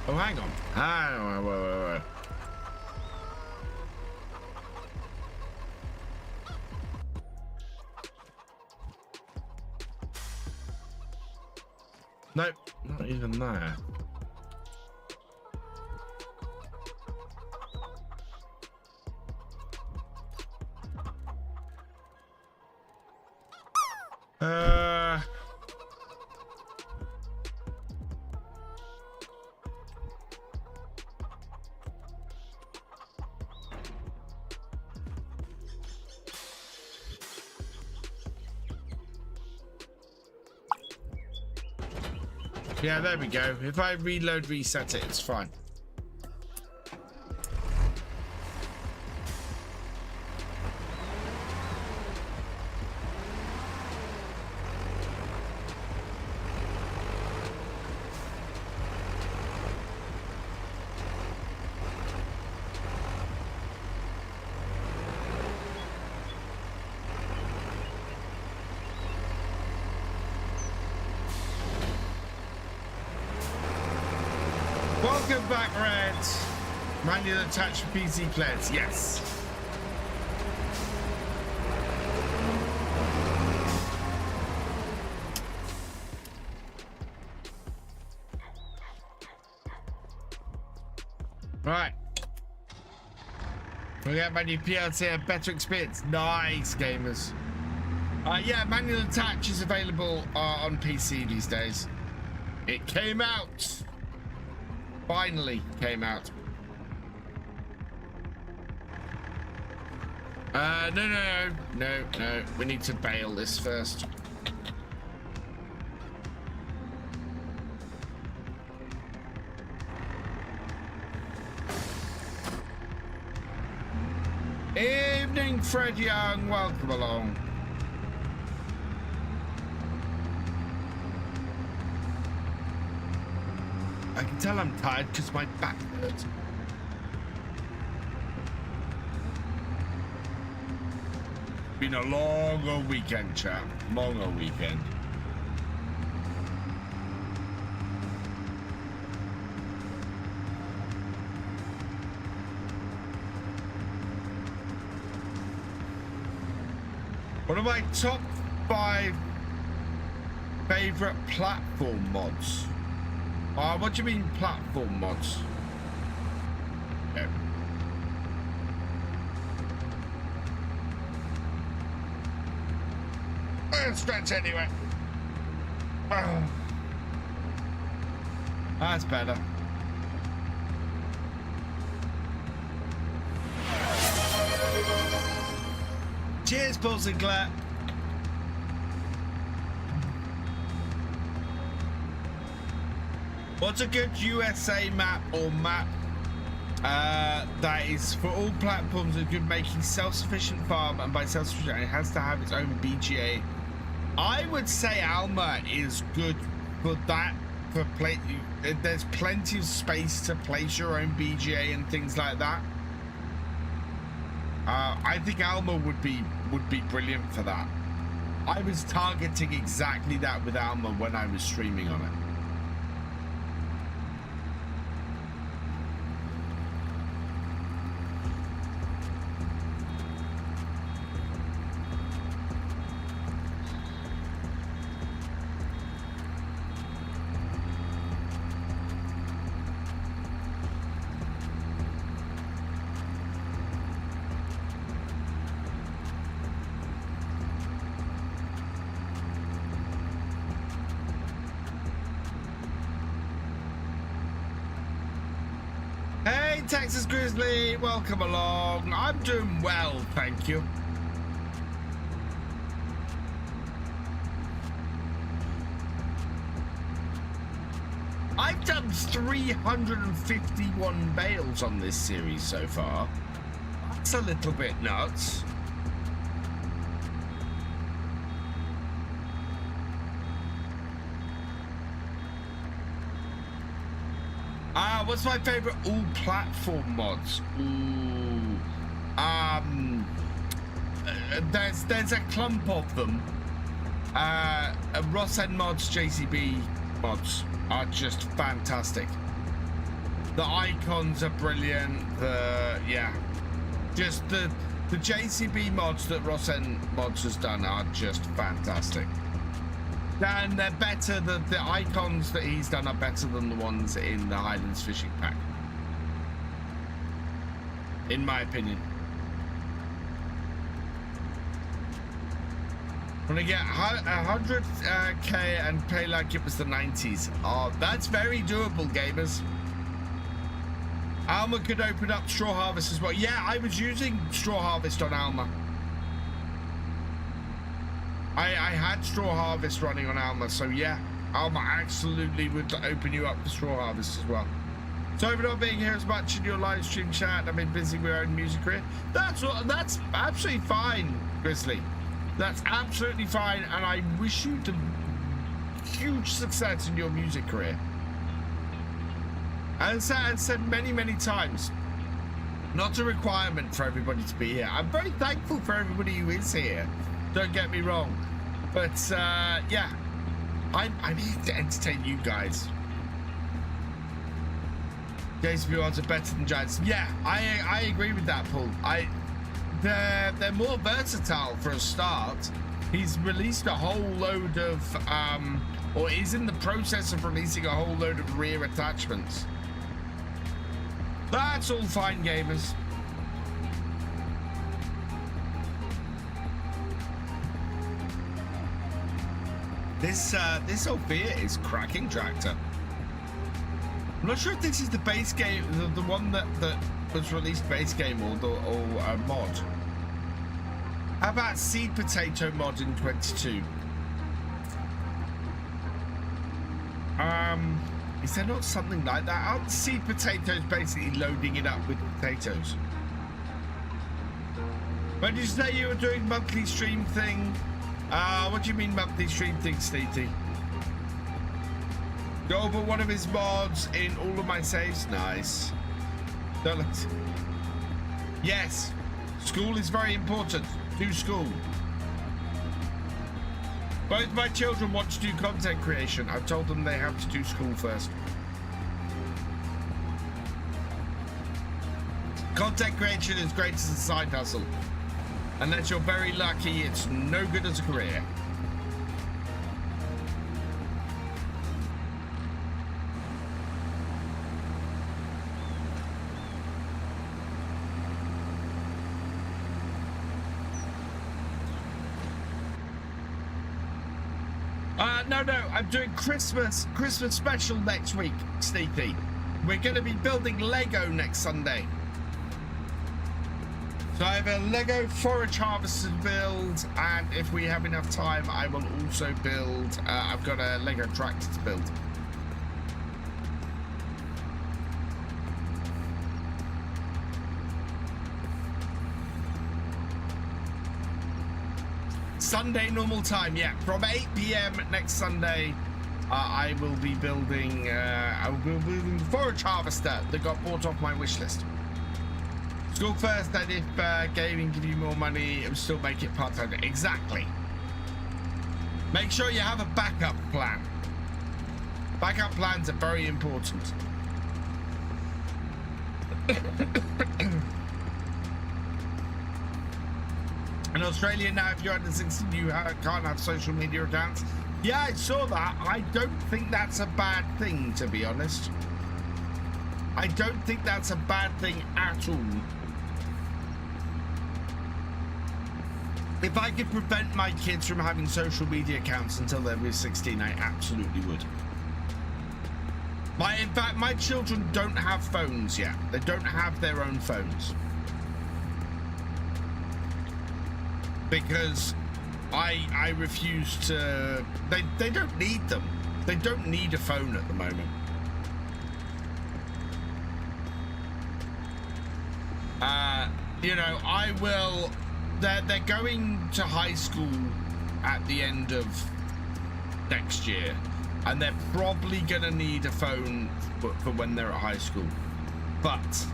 oh, hang on. Wait. Nope, not even there. Yeah, there we go. If I reload, reset it, it's fine. Welcome back, Red. Manual attached for PC players, yes. Right. We got my new PLC, a better experience. Nice, gamers. Yeah, manual attach is available on PC these days. It came out. Finally came out. No. We need to bail this first. Evening, Fred Young. Welcome along. I can tell I'm tired because my back hurts. Been a longer weekend, chap. Longer weekend. One of my top 5 favorite platform mods. What do you mean platform mods? Okay. Stretch anyway. Oh. That's better. Cheers, Paul Sinclair. What's a good USA map or map that is for all platforms that could make a self-sufficient farm, and by self-sufficient it has to have its own BGA? I would say Alma is good for that. For play, there's plenty of space to place your own BGA and things like that. I think Alma would be brilliant for that. I was targeting exactly that with Alma when I was streaming on it. Texas Grizzly, welcome along. I'm doing well, thank you. I've done 351 bales on this series so far. That's a little bit nuts. What's my favorite all platform mods? Ooh. There's a clump of them. Rossen mods, JCB mods are just fantastic. The icons are brilliant. Just the JCB mods that Rossen mods has done are just fantastic. And they're better. The icons that he's done are better than the ones in the Highlands Fishing Pack, in my opinion. When I get 100k and play like it was the 90s. Oh, that's very doable, gamers. Alma could open up Straw Harvest as well. Yeah, I was using Straw Harvest on Alma. I had Straw Harvest running on Alma, so yeah, Alma absolutely would open you up for Straw Harvest as well. Sorry for not being here as much in your live stream chat. I've been busy with my own music career. That's absolutely fine, Grizzly. That's absolutely fine, and I wish you the huge success in your music career. As I said many, many times, not a requirement for everybody to be here. I'm very thankful for everybody who is here. Don't get me wrong. But, yeah, I'm here to entertain you guys. JCB odds are better than Giants. Yeah, I agree with that, Paul. They're more versatile for a start. He's released a whole load of, or is in the process of releasing a whole load of rear attachments. That's all fine, gamers. This Ophir is cracking tractor. I'm not sure if this is the base game, the one that was released base game or mod. How about seed potato mod in 22? Is there not something like that? Aren't seed potatoes basically loading it up with potatoes? When did you say you were doing monthly stream thing? What do you mean monthly stream thing, Steety? Go over one of his mods in all of my saves. Nice. Don't let... Yes. School is very important. Do school. Both my children want to do content creation. I've told them they have to do school first. Content creation is great as a side hustle. Unless you're very lucky, it's no good as a career. No, I'm doing Christmas special next week, Sneaky. We're going to be building Lego next Sunday. So I have a Lego forage harvester build, and if we have enough time, I will also build, I've got a Lego tractor to build. Sunday normal time, yeah, from 8 p.m. next Sunday, I will be building, the forage harvester that got bought off my wish list. School first, and if gaming give you more money, it will still make it part-time. Exactly. Make sure you have a backup plan. Backup plans are very important. In Australia now, if you're under 16, you can't have social media accounts. Yeah, I saw that. I don't think that's a bad thing, to be honest. I don't think that's a bad thing at all. If I could prevent my kids from having social media accounts until they were 16, I absolutely would. In fact, my children don't have phones yet. They don't have their own phones. Because I refuse to... They don't need them. They don't need a phone at the moment. you know, I will. They're going to high school at the end of next year, and they're probably gonna need a phone for when they're at high school. But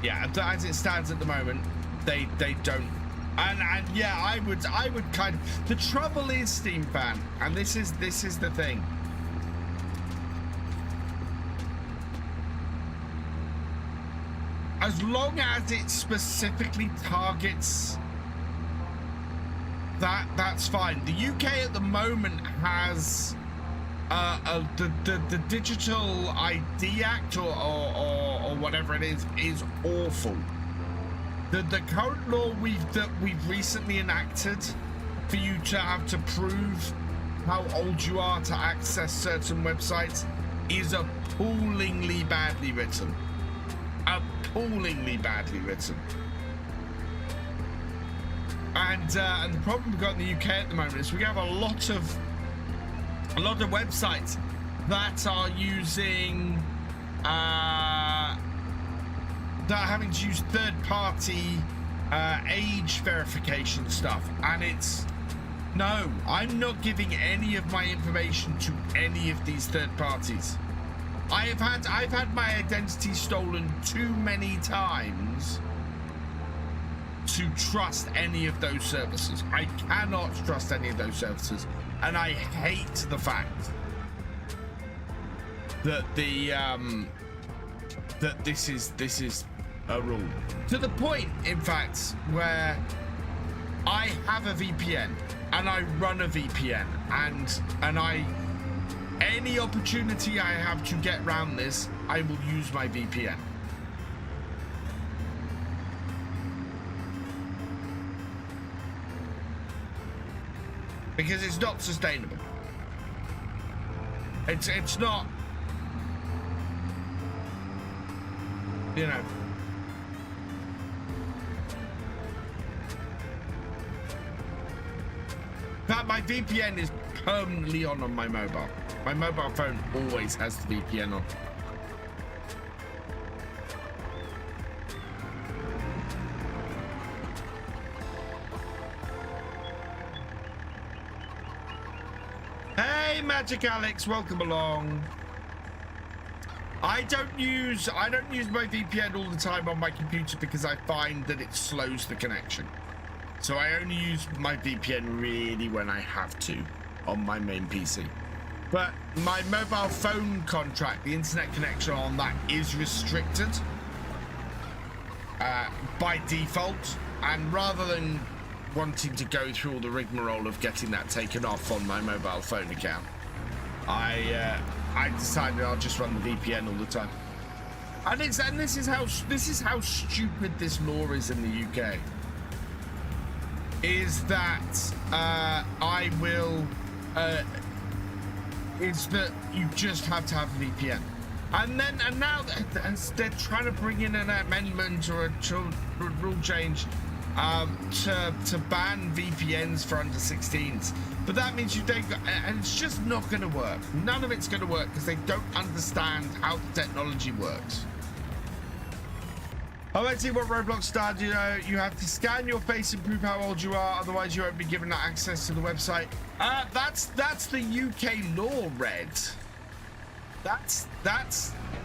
yeah, as it stands at the moment, they don't. And yeah, I would kind of. The trouble is, Steam fan, and this is the thing. As long as it specifically targets that's fine. The UK at the moment has the Digital ID Act or whatever it is awful. The current law we've recently enacted for you to have to prove how old you are to access certain websites is appallingly badly written. Appallingly badly written. And the problem we've got in the UK at the moment is we have a lot of websites that are using that are having to use third-party age verification stuff, and it's no, I'm not giving any of my information to any of these third parties. I've had my identity stolen too many times to trust any of those services. I cannot trust any of those services, and I hate the fact that that this is a rule, to the point, in fact, where I have a VPN and I run a VPN, and any opportunity I have to get around this, I will use my VPN. Because it's not sustainable. It's not, you know. But my VPN is permanently on my mobile. My mobile phone always has the VPN on. Hey, Magicalex, welcome along. I don't use my VPN all the time on my computer because I find that it slows the connection. So I only use my VPN really when I have to on my main PC. But my mobile phone contract, the internet connection on that is restricted by default. And rather than wanting to go through all the rigmarole of getting that taken off on my mobile phone account, I decided I'll just run the VPN all the time. And this is how stupid this law is in the UK. Is that is that you just have to have a VPN, and now they're trying to bring in an amendment or a rule change to ban VPNs for under 16s, but that means you don't, and it's just not going to work. None of it's going to work because they don't understand how the technology works. I won't see what Roblox does. You know, you have to scan your face and prove how old you are, otherwise you won't be given access to the website. That's the UK law, Red. That's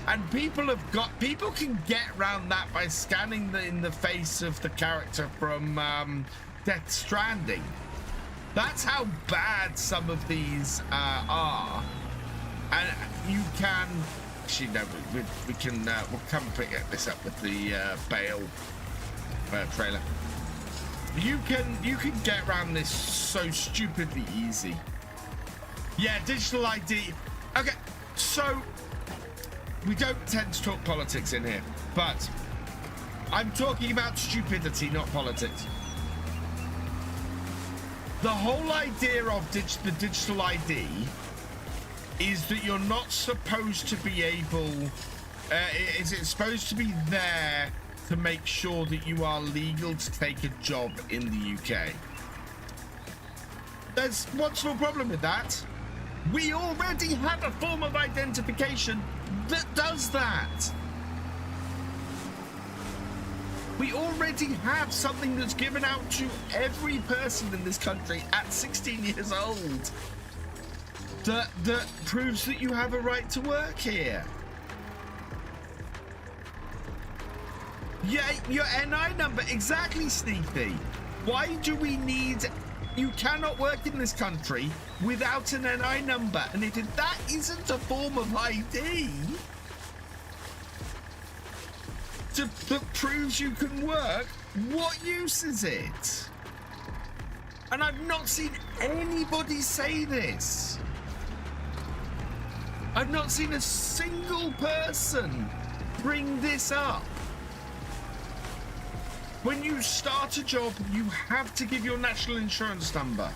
and people can get around that by scanning in the face of the character from Death Stranding. That's how bad some of these are, and you can. Actually, no, we can. We'll come pick this up with the Bale trailer. You can get around this so stupidly easy. Yeah, digital ID. Okay, so we don't tend to talk politics in here, but I'm talking about stupidity, not politics. The whole idea of the digital ID is that you're not supposed to be able, is it supposed to be there to make sure that you are legal to take a job in the UK? What's the problem with that? We already have a form of identification that does that. We already have something that's given out to every person in this country at 16 years old that proves that you have a right to work here. Yeah, your NI number, exactly, Sneaky. Why do we need... You cannot work in this country without an NI number, and if that isn't a form of ID that proves you can work, what use is it? And I've not seen anybody say this. I've not seen a single person bring this up. When you start a job, you have to give your national insurance number.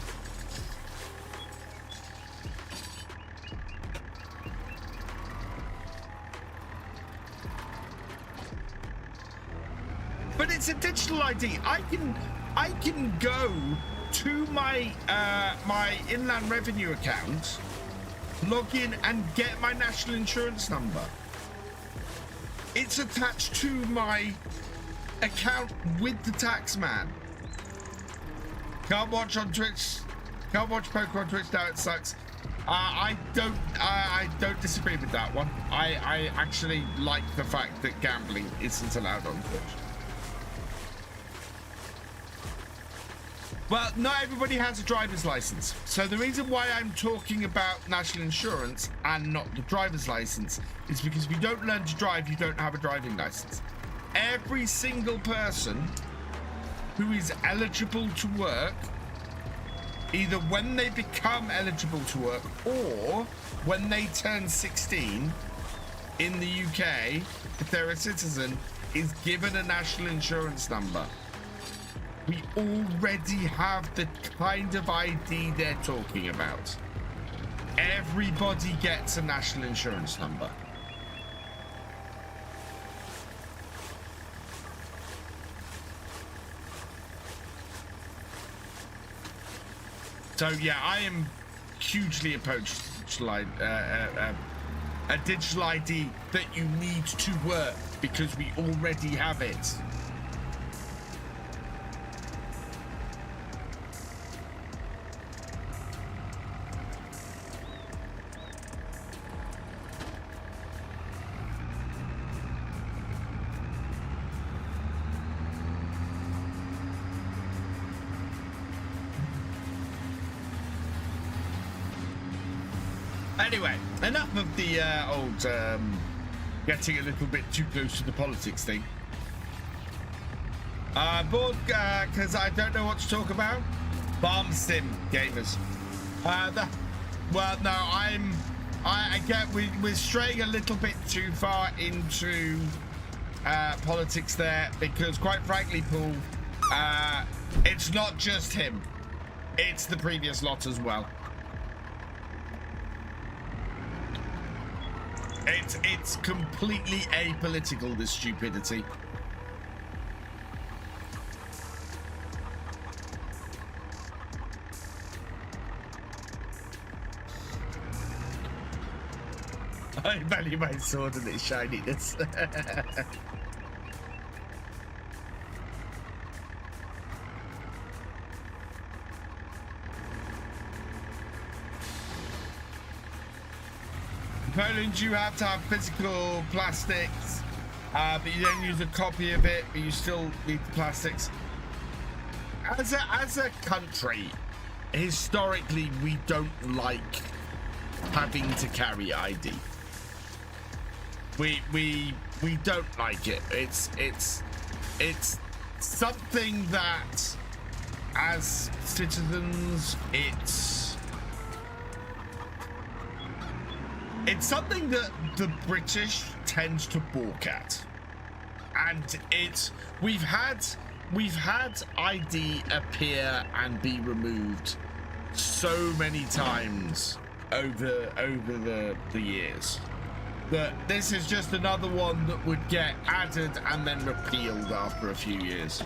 But it's a digital ID. I can go to my my Inland Revenue account, log in and get my national insurance number. It's attached to my account with the tax man. Can't watch on Twitch. Can't watch poker on Twitch now. It sucks. I don't disagree with that one. I actually like the fact that gambling isn't allowed on Twitch. Well, not everybody has a driver's license. So the reason why I'm talking about national insurance and not the driver's license is because if you don't learn to drive, you don't have a driving license. Every single person who is eligible to work, either when they become eligible to work or when they turn 16 in the UK, if they're a citizen, is given a national insurance number. We already have the kind of ID they're talking about. Everybody gets a national insurance number. So yeah, I am hugely opposed to a digital ID that you need to work because we already have it. Anyway, enough of the old getting a little bit too close to the politics thing. Bored because I don't know what to talk about. Farm sim gamers. Well, no, I get we're straying a little bit too far into politics there because, quite frankly, Paul, it's not just him; it's the previous lot as well. It's completely apolitical, this stupidity. I value my sword and its shininess. Poland, you have to have physical plastics, but you don't use a copy of it, but you still need the plastics. As a country, historically, we don't like having to carry ID. We don't like it. It's something that, as citizens, it's something that the British tend to balk at, and we've had ID appear and be removed so many times over the years that this is just another one that would get added and then repealed after a few years.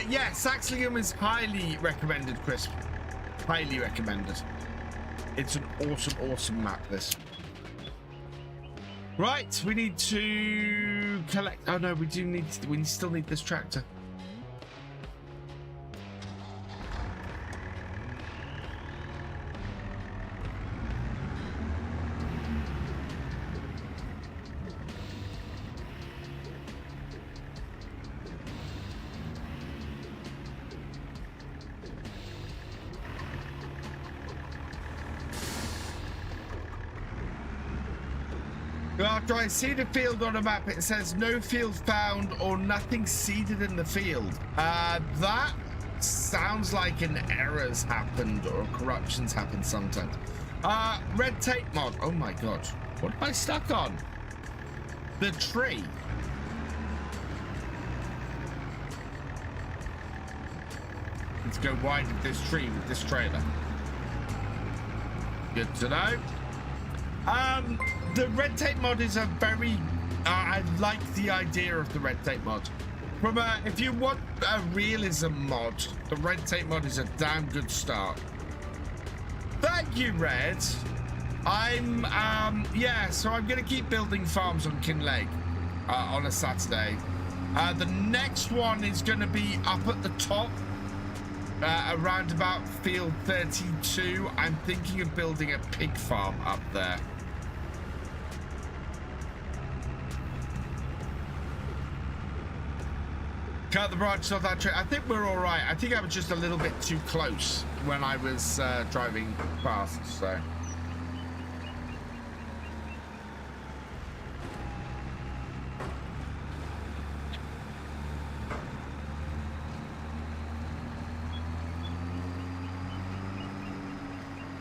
Yeah, Saxlingham is highly recommended, Chris. Highly recommended. It's an awesome map, this. Right, we need to collect. Oh no, we still need this tractor. After I see the field on a map, it says no field found or nothing seeded in the field. That sounds like an error's happened or corruption's happened sometimes. Red tape mod. Oh my god. What am I stuck on? The tree. Let's go wide of this tree with this trailer. Good to know. The red tape mod is a very, I like the idea of the red tape mod. From if you want a realism mod, the red tape mod is a damn good start. Thank you, Red. Yeah, so I'm gonna keep building farms on Kinleg on a Saturday. The next one is gonna be up at the top, around about field 32. I'm thinking of building a pig farm up there. Cut the branches off that tree. I think we're all right. I think I was just a little bit too close when I was driving past, so.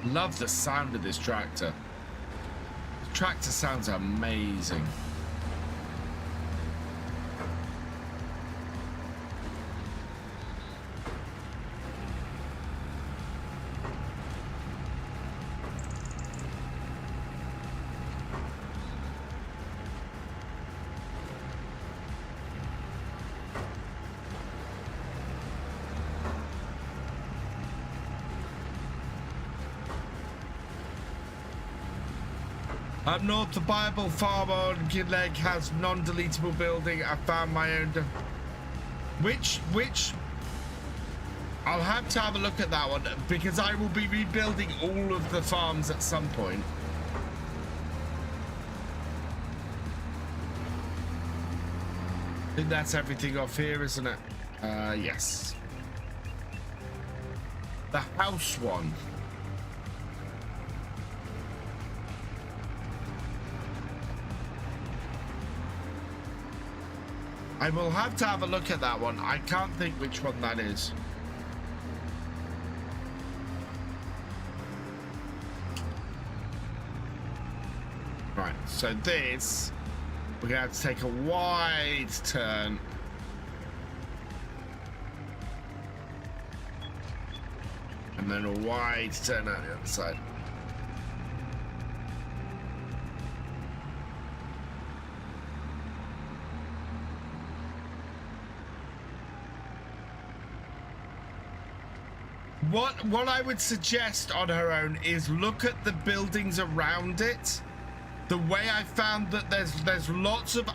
Love the sound of this tractor. The tractor sounds amazing. Up north, the Bible farm on Kinleg has non-deletable building. I found my own. Which? I'll have to have a look at that one because I will be rebuilding all of the farms at some point. I think that's everything off here, isn't it? Yes. The house one. I will have to have a look at that one. I can't think which one that is. Right, so this, we're gonna have to take a wide turn. And then a wide turn out the other side. What I would suggest on her own is look at the buildings around it. The way I found that there's lots of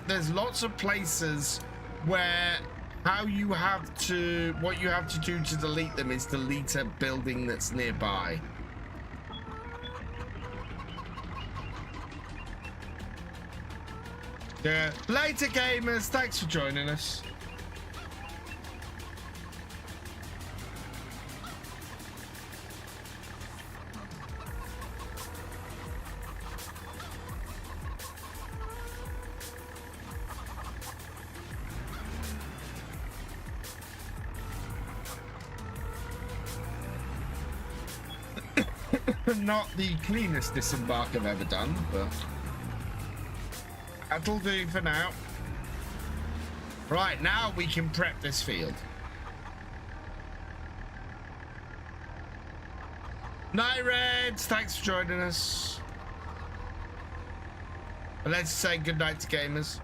there's lots of places where what you have to do to delete them is delete a building that's nearby. Yeah. Later, gamers. Thanks for joining us. Not the cleanest disembark I've ever done, but that'll do for now. Right, now we can prep this field. Night Reds, thanks for joining us. But let's say goodnight to gamers.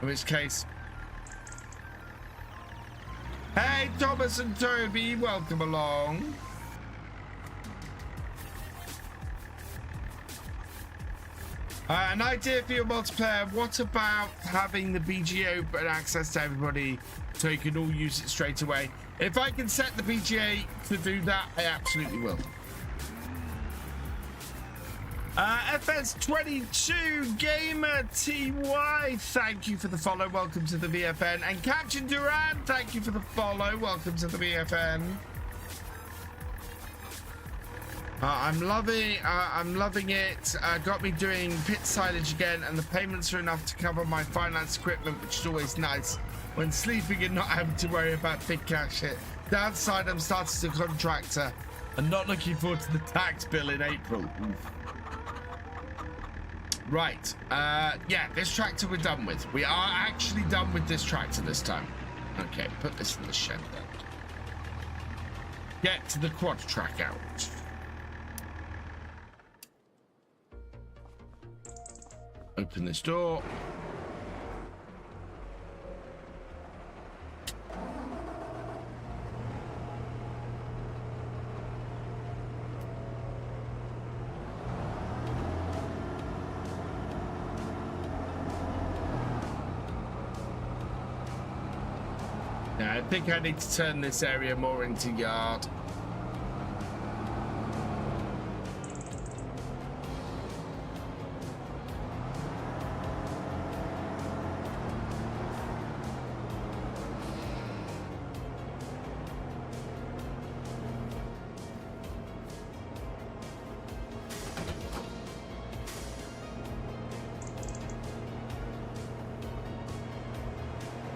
In which case, hey Thomas and Toby, welcome along. An idea for your multiplayer. What about having the BGA open access to everybody so you can all use it straight away? If I can set the BGA to do that, I absolutely will. FS25 Gamer TY, thank you for the follow. Welcome to the VFN. And Captain Duran, thank you for the follow. Welcome to the VFN. I'm loving it. Got me doing pit silage again, and the payments are enough to cover my finance equipment, which is always nice when sleeping and not having to worry about big cash hit. Downside, I'm starting as a contractor and not looking forward to the tax bill in April. Oof. Right. Yeah, this tractor we're done with. We are actually done with this tractor this time. Okay, put this in the shed then. Get to the quad track out. Open this door. Now, I think I need to turn this area more into yard.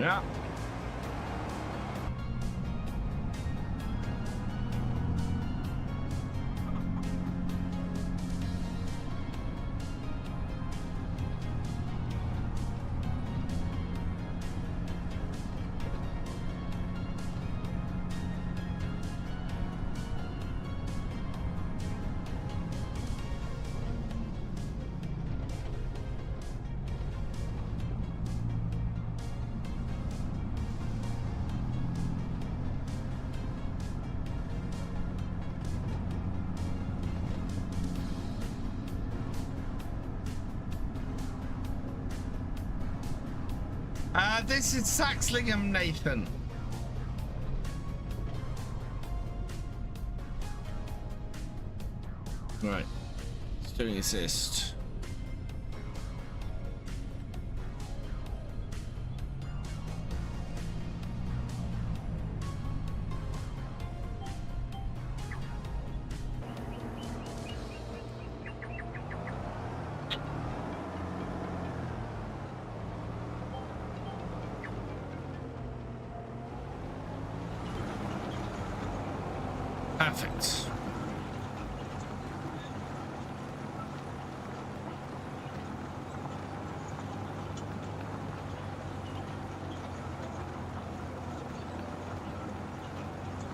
Yeah. This is Saxlingham, Nathan. Right. It's doing assist. Perfect.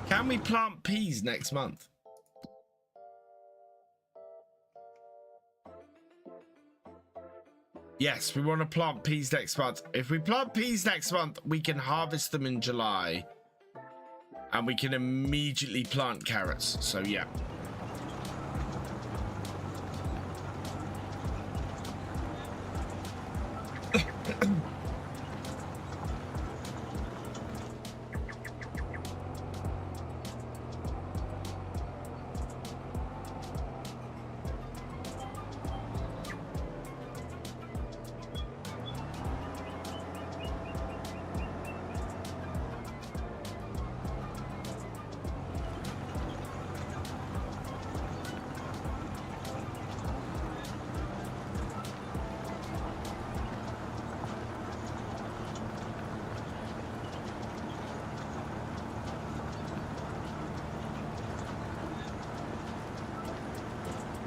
Can we plant peas next month? Yes, we want to plant peas next month. If we plant peas next month, we can harvest them in July. And we can immediately plant carrots. So, yeah.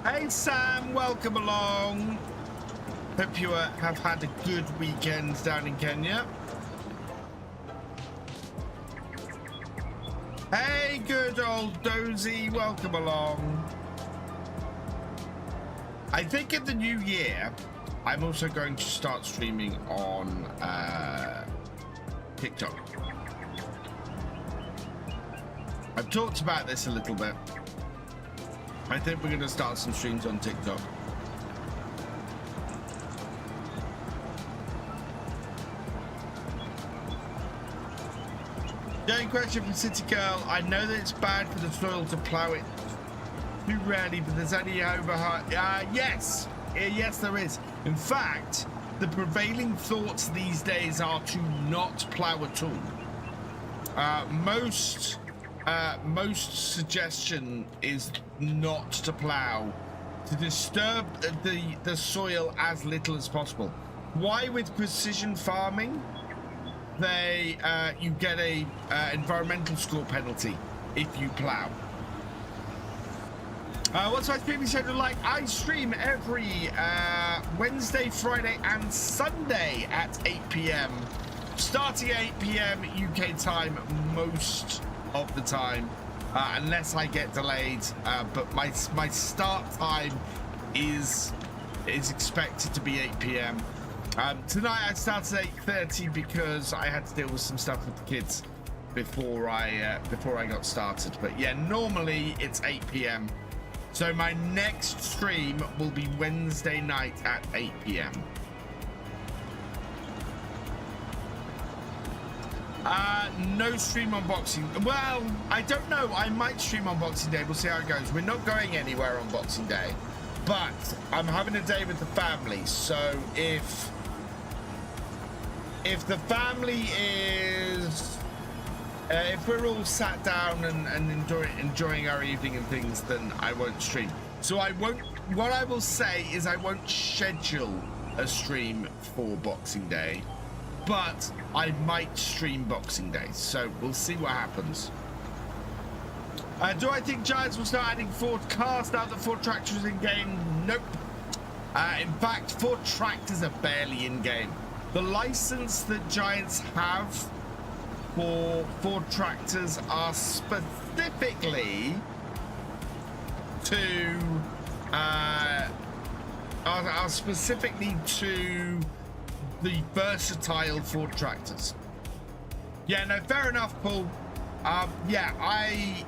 Hey Sam, welcome along. Hope you have had a good weekend down in Kenya. Hey, good old Dozy, welcome along. I think in the new year, I'm also going to start streaming on TikTok. I've talked about this a little bit. I think we're going to start some streams on TikTok. The only question from City Girl, I know that it's bad for the soil to plough it too rarely, but there's any overhang. Yes, yes there is. In fact, the prevailing thoughts these days are to not plough at all. Most suggestion is not to plough, to disturb the soil as little as possible. Why with precision farming? You get a environmental score penalty if you plow. What's my streaming schedule like? I stream every Wednesday, Friday, and Sunday at 8 p.m. Starting at 8 p.m. UK time most of the time, unless I get delayed. But my start time is expected to be 8 p.m. Tonight I started at 8:30 because I had to deal with some stuff with the kids before I got started. But yeah, normally it's 8 p.m. So my next stream will be Wednesday night at 8 p.m. No stream on Boxing. Well, I don't know. I might stream on Boxing Day. We'll see how it goes. We're not going anywhere on Boxing Day, but I'm having a day with the family. So if the family is, if we're all sat down and enjoying our evening and things, then I won't stream. So I won't. What I will say is I won't schedule a stream for Boxing Day, but I might stream Boxing Day. So we'll see what happens. Do I think Giants will start adding Ford cars now that Ford tractors is in game? Nope. In fact, Ford tractors are barely in game. The license that Giants have for Ford tractors are specifically to the versatile Ford tractors. Yeah, no, fair enough, Paul. Yeah, I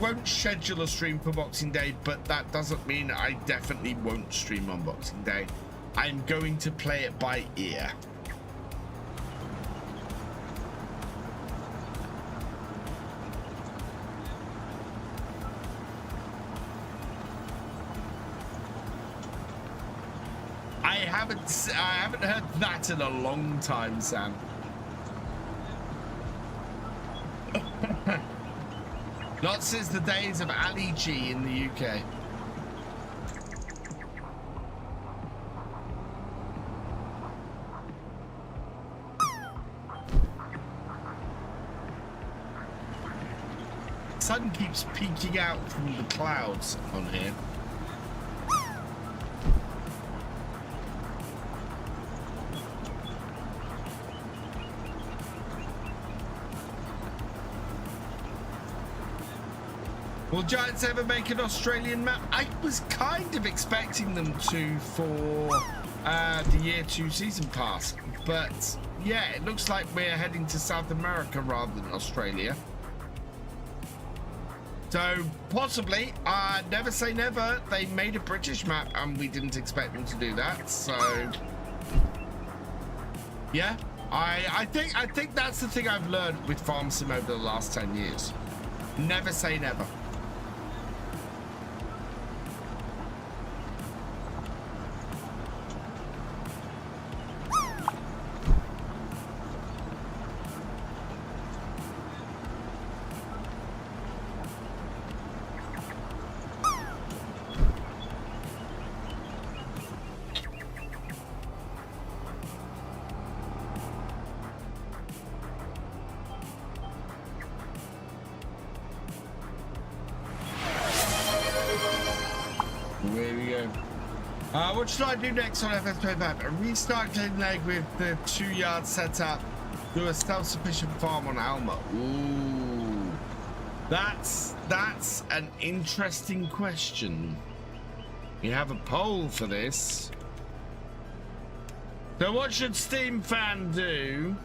won't schedule a stream for Boxing Day, but that doesn't mean I definitely won't stream on Boxing Day. I'm going to play it by ear. I haven't heard that in a long time, Sam. Not since the days of Ali G in the UK. Sun keeps peeking out from the clouds on here. Will Giants ever make an Australian map? I was kind of expecting them to for the Year 2 season pass, but yeah, it looks like we're heading to South America rather than Australia. So possibly, never say never. They made a British map and we didn't expect them to do that. So yeah, I think that's the thing I've learned with Farm Sim over the last 10 years. Never say never. What should I do next on FS25? A restart clean leg with the 2-yard setup. Do a self-sufficient farm on Alma. Ooh, that's an interesting question. You have a poll for this. So what should Steam Fan do?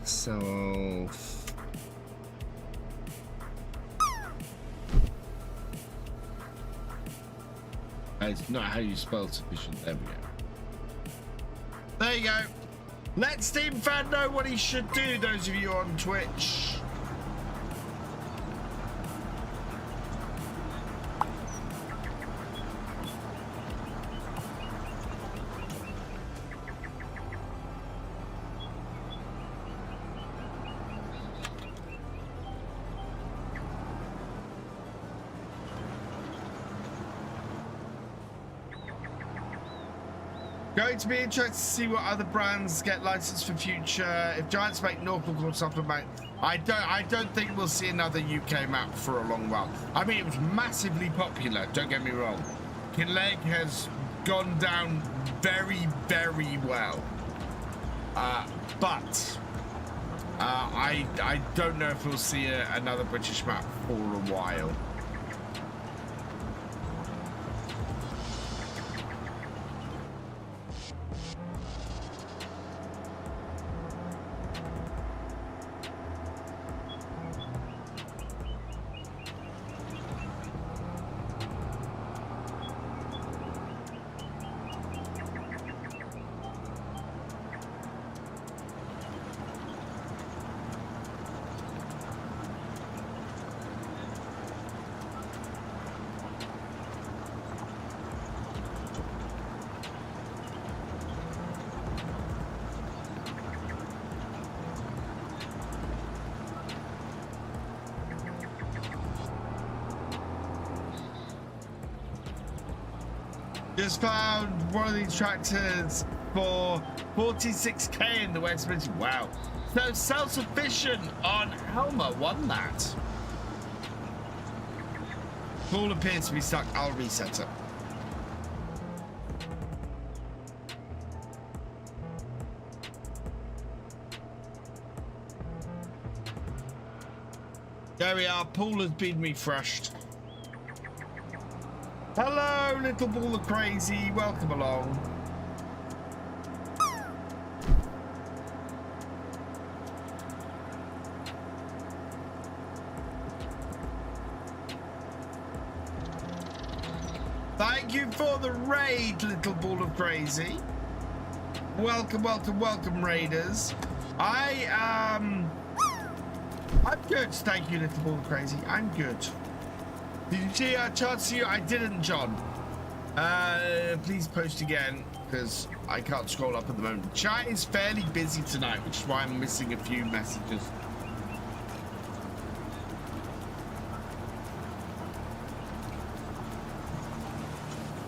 So it's not how you spell sufficient. There we go. There you go. Let Steam Fan know what he should do, those of you on Twitch. Going to be interested to see what other brands get licensed for future. If Giants make Norfolk or SoftBank, I don't think we'll see another UK map for a long while. I mean, it was massively popular. Don't get me wrong. Kinleg has gone down very, very well. But I don't know if we'll see another British map for a while. Just found one of these tractors for 46k in the West Midlands. Wow. So self-sufficient on Hanmer won that. Ball appears to be stuck. I'll reset it. There we are. Pool has been refreshed. Hello, little ball of crazy. Welcome along. Thank you for the raid, little ball of crazy. Welcome, welcome, welcome, raiders. I'm good. Thank you, little ball of crazy. I'm good. Did you see our chance to you? I didn't, John. Please post again, because I can't scroll up at the moment. Chat is fairly busy tonight, which is why I'm missing a few messages.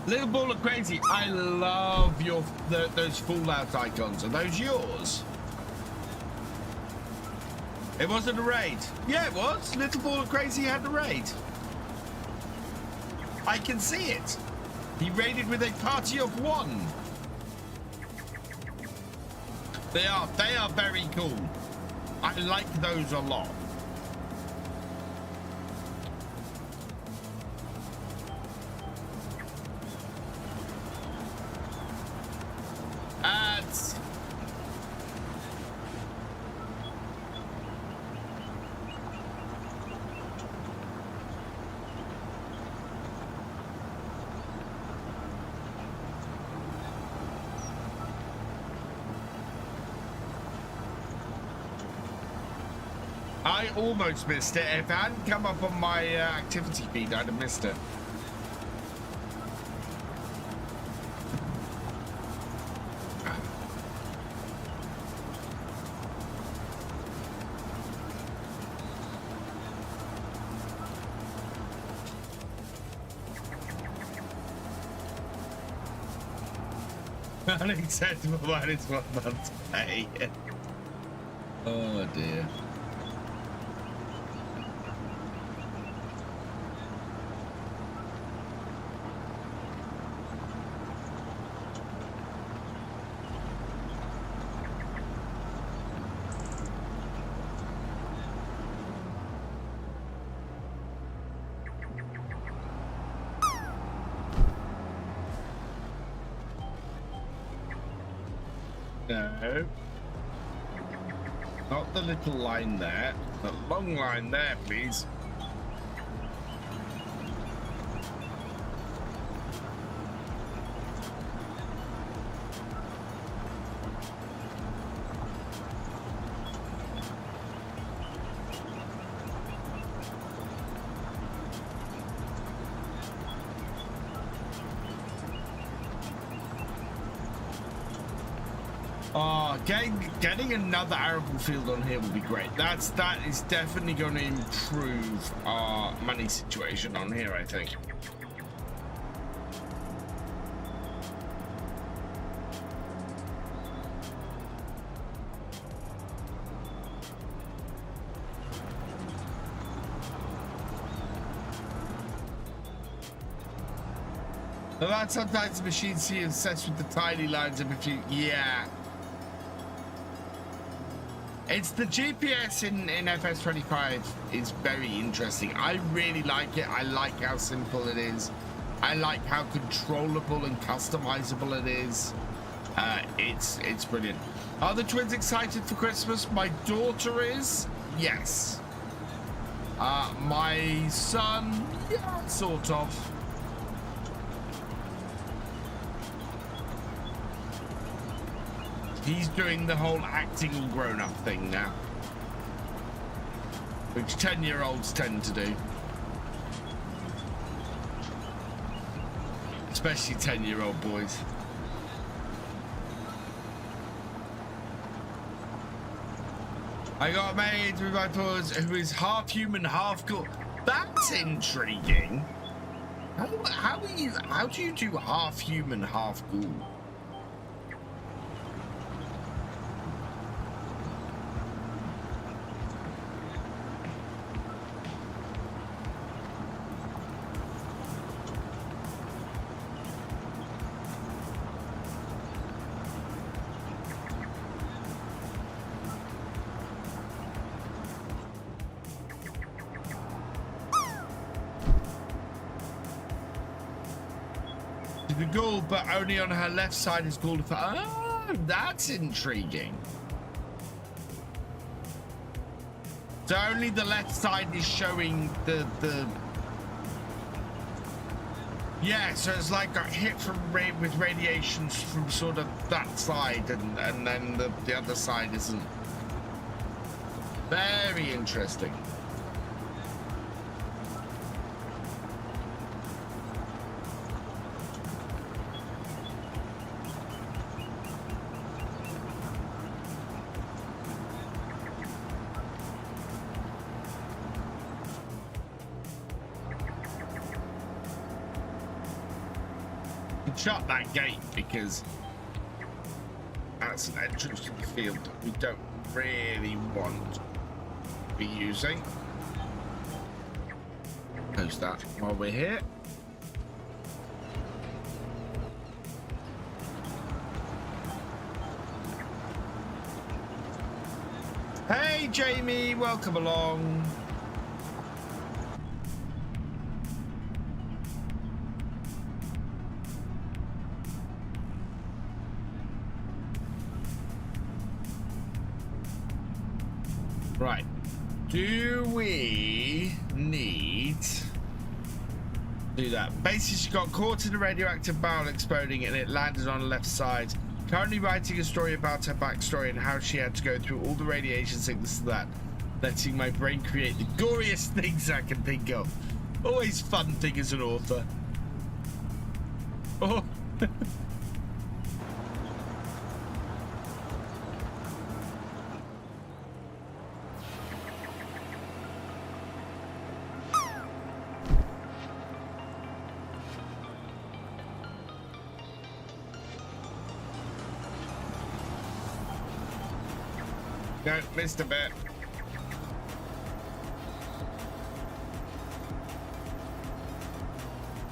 Little ball of crazy. I love your those Fallout icons. Are those yours? It wasn't a raid. Yeah, it was. Little ball of crazy had a raid. I can see it. He raided with a party of one. They are very cool. I like those a lot. Ads. I almost missed it. If it hadn't come up on my activity feed, I'd have missed it. Unacceptable minus 1 month's pay. Oh dear. No. Not the little line there. The long line there, please. Oh, getting another arable field on here would be great. That is definitely going to improve our money situation on here, I think. But that sometimes the machine see obsessed with the tiny lines of a few. Yeah. It's the GPS in FS25 is very interesting. I really like it. I like how simple it is. I like how controllable and customizable it is. It's brilliant. Are the twins excited for Christmas? My daughter is. Yes. My son, yeah, sort of. He's doing the whole acting all grown-up thing now, which 10-year-olds tend to do, especially 10-year-old boys. I got a maid with my paws who is half human, half ghoul. That's intriguing. How do you do half human, half ghoul? The ghoul, but only on her left side is ghoul. Oh, that's intriguing. So only the left side is showing the yeah, so it's like got hit from with radiations from sort of that side, and then the other side isn't. Very interesting. Shut that gate because that's an entrance to the field that we don't really want to be using. Close that while we're here. Hey Jamie, welcome along. Right, do we need to do that? Basically, she got caught in a radioactive barrel exploding and it landed on the left side. Currently writing a story about her backstory and how she had to go through all the radiation sickness and that, letting my brain create the goriest things I can think of. Always fun thing as an author. Oh. No, missed a bit.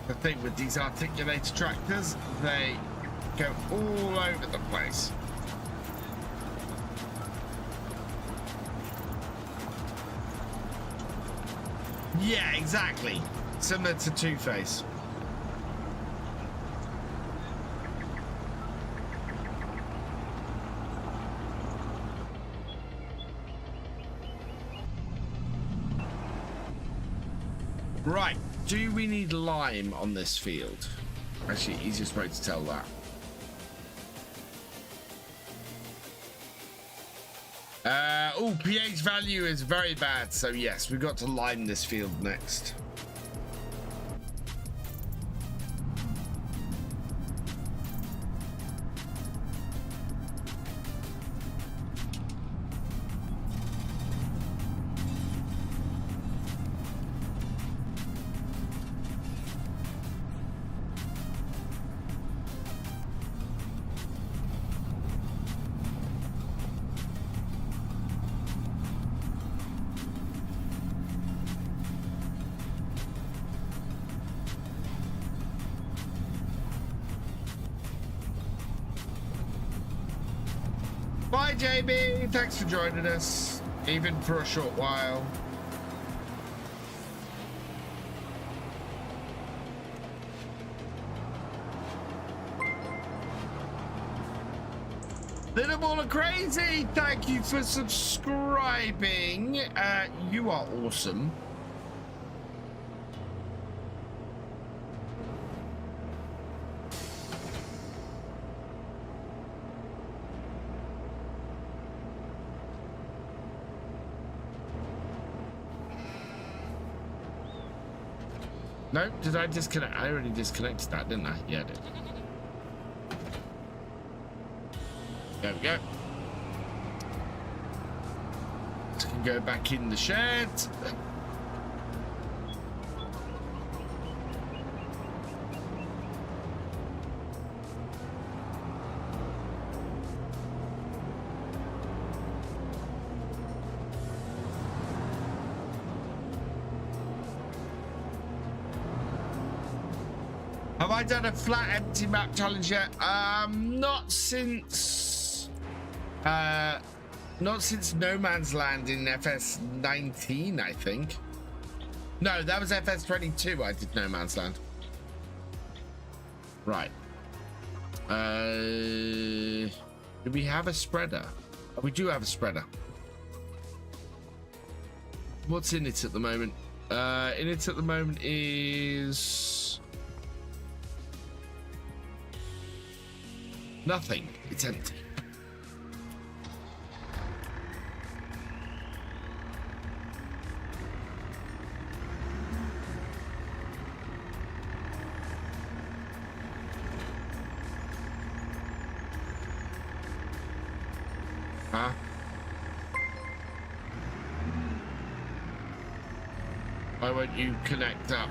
The thing with these articulated tractors, they go all over the place. Yeah, exactly. Similar to Two-Face. Right, do we need lime on this field? Actually, easiest way to tell that. Oh, pH value is very bad, so yes, we've got to lime this field next. Bye, JB. Thanks for joining us, even for a short while. Little Ball of Crazy, thank you for subscribing. You are awesome. No, did I disconnect? I already disconnected that, didn't I? Yeah, I did. There we go. So can go back in the shed. Have I done a flat empty map challenge yet? Not since No Man's Land in FS19, I think. No, that was FS22. I did No Man's Land. Right. Do we have a spreader? Oh, we do have a spreader. What's in it at the moment? In it at the moment is nothing. It's empty. Huh? Why won't you connect up?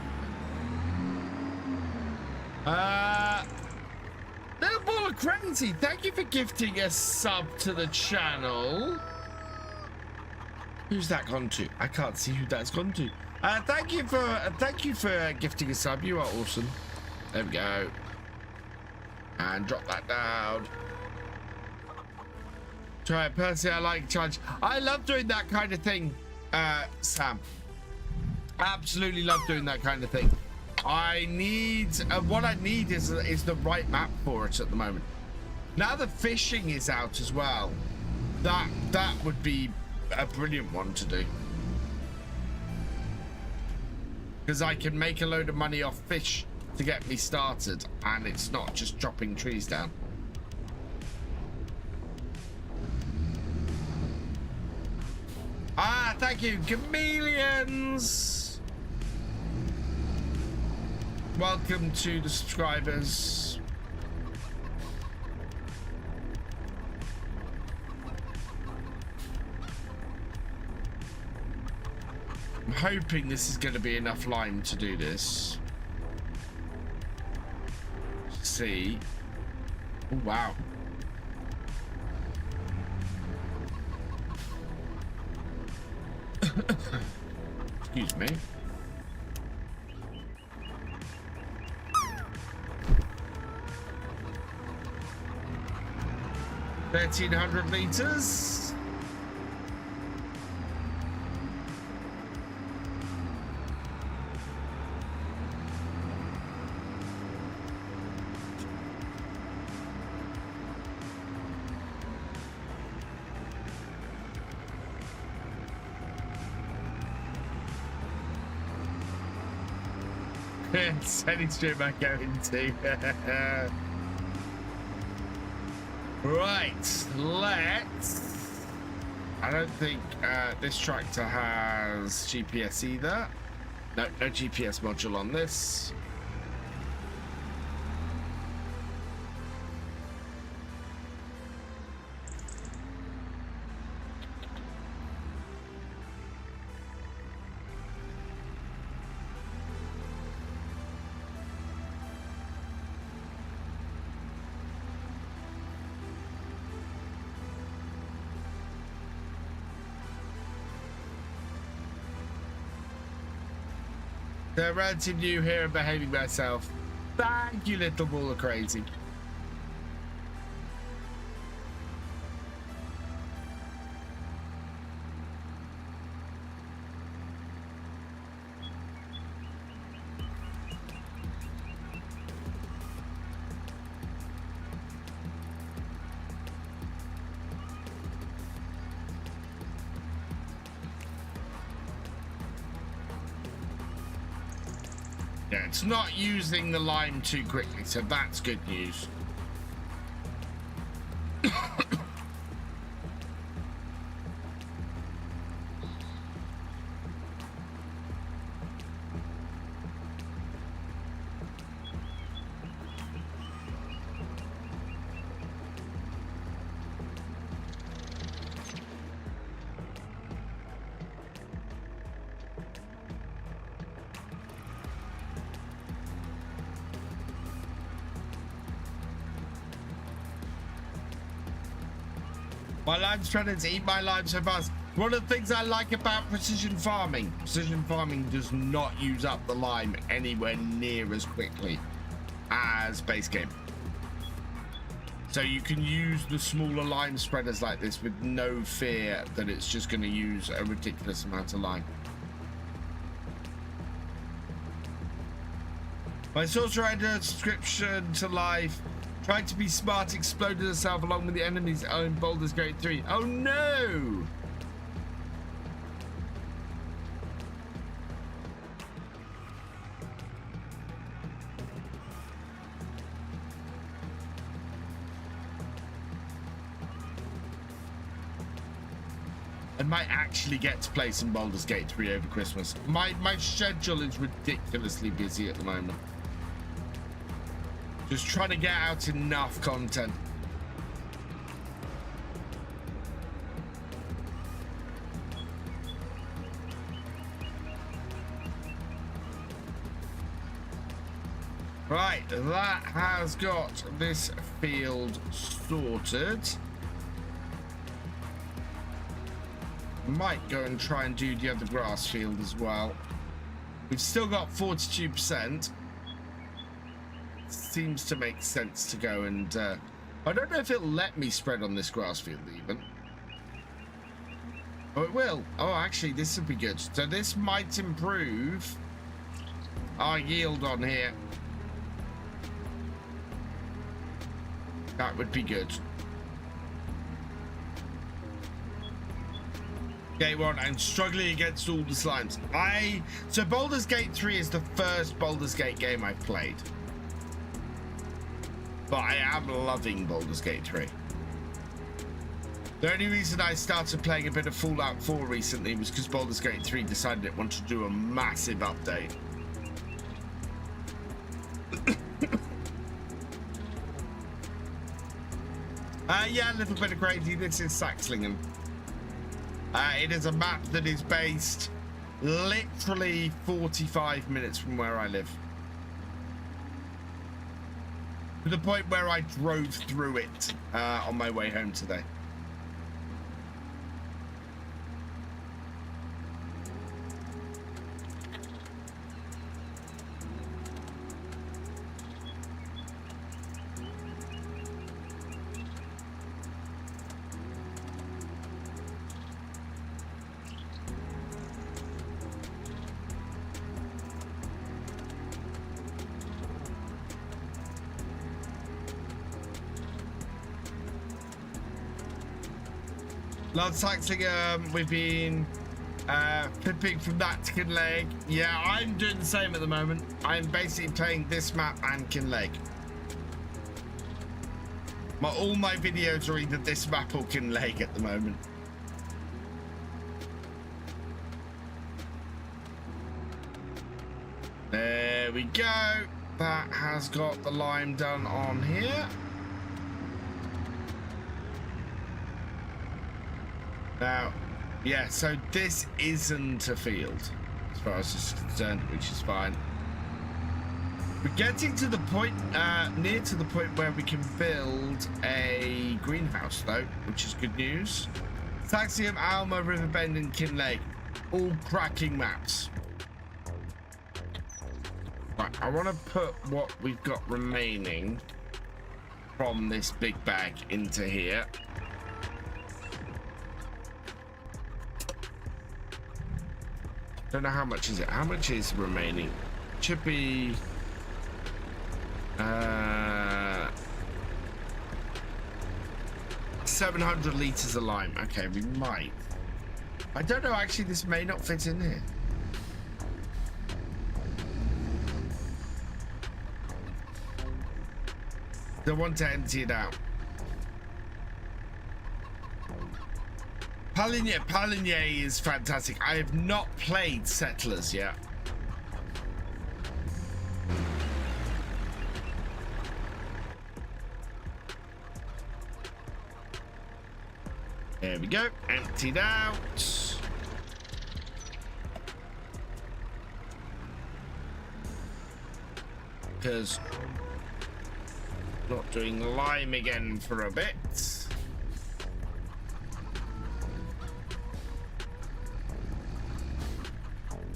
Little Ball of Crazy, thank you for gifting a sub to the channel. Who's that gone to? I can't see who that's gone to. Thank you for gifting a sub. You are awesome. There we go. And drop that down. Try it. Personally, I like challenge. I love doing that kind of thing, Sam. Absolutely love doing that kind of thing. I need what I need is the right map for it at the moment. Now the fishing is out as well. That would be a brilliant one to do, because I can make a load of money off fish to get me started, and it's not just chopping trees down. Thank you, Chameleons. Welcome to the subscribers. I'm hoping this is going to be enough lime to do this. Let's see. Oh, wow. Excuse me. $1,300 liters. It's any stream I go into. Right, let's... I don't think this tractor has GPS either. No, no GPS module on this. They're relatively new here and behaving myself. Thank you, little ball of crazy. Yeah, it's not using the lime too quickly, so that's good news. My lime spreaders eat my lime so fast. One of the things I like about precision farming does not use up the lime anywhere near as quickly as base game. So you can use the smaller lime spreaders like this with no fear that it's just going to use a ridiculous amount of lime. My sorcerer ended subscription to life. Tried to be smart, exploded herself along with the enemy's own Baldur's Gate 3. Oh no! I might actually get to play some Baldur's Gate 3 over Christmas. My schedule is ridiculously busy at the moment. Just trying to get out enough content. Right, that has got this field sorted. Might go and try and do the other grass field as well. We've still got 42%. Seems to make sense to go and I don't know if it'll let me spread on this grass field even. Oh, it will. Oh, actually, this would be good. So this might improve our yield on here. That would be good. Gate 1, I'm struggling against all the slimes. So Baldur's Gate 3 is the first Baldur's Gate game I've played. But I am loving Baldur's Gate 3. The only reason I started playing a bit of Fallout 4 recently was because Baldur's Gate 3 decided it wanted to do a massive update. Yeah, a little bit of crazy. This is Saxlingham. It is a map that is based literally 45 minutes from where I live. To the point where I drove through it on my way home today. Lord Saxlingham, we've been Flipping from that to Kinleg. Yeah, I'm doing the same at the moment. I'm basically playing this map and Kinleg. All my videos are either this map or Kinleg at the moment. There we go. That has got the lime done on here. Now, yeah, so this isn't a field as far as this is concerned, which is fine. We're getting to the point, near to the point where we can build a greenhouse, though, which is good news. Saxlingham, Alma, Riverbend, and Kinleg, all cracking maps. Right, I want to put what we've got remaining from this big bag into here. Don't know how much is it. How much is remaining? Should be 700 liters of lime. Okay, we might. I don't know. Actually, this may not fit in here. I want to empty it out. Paligny is fantastic. I have not played Settlers yet. There we go. Emptied out. Because not doing lime again for a bit.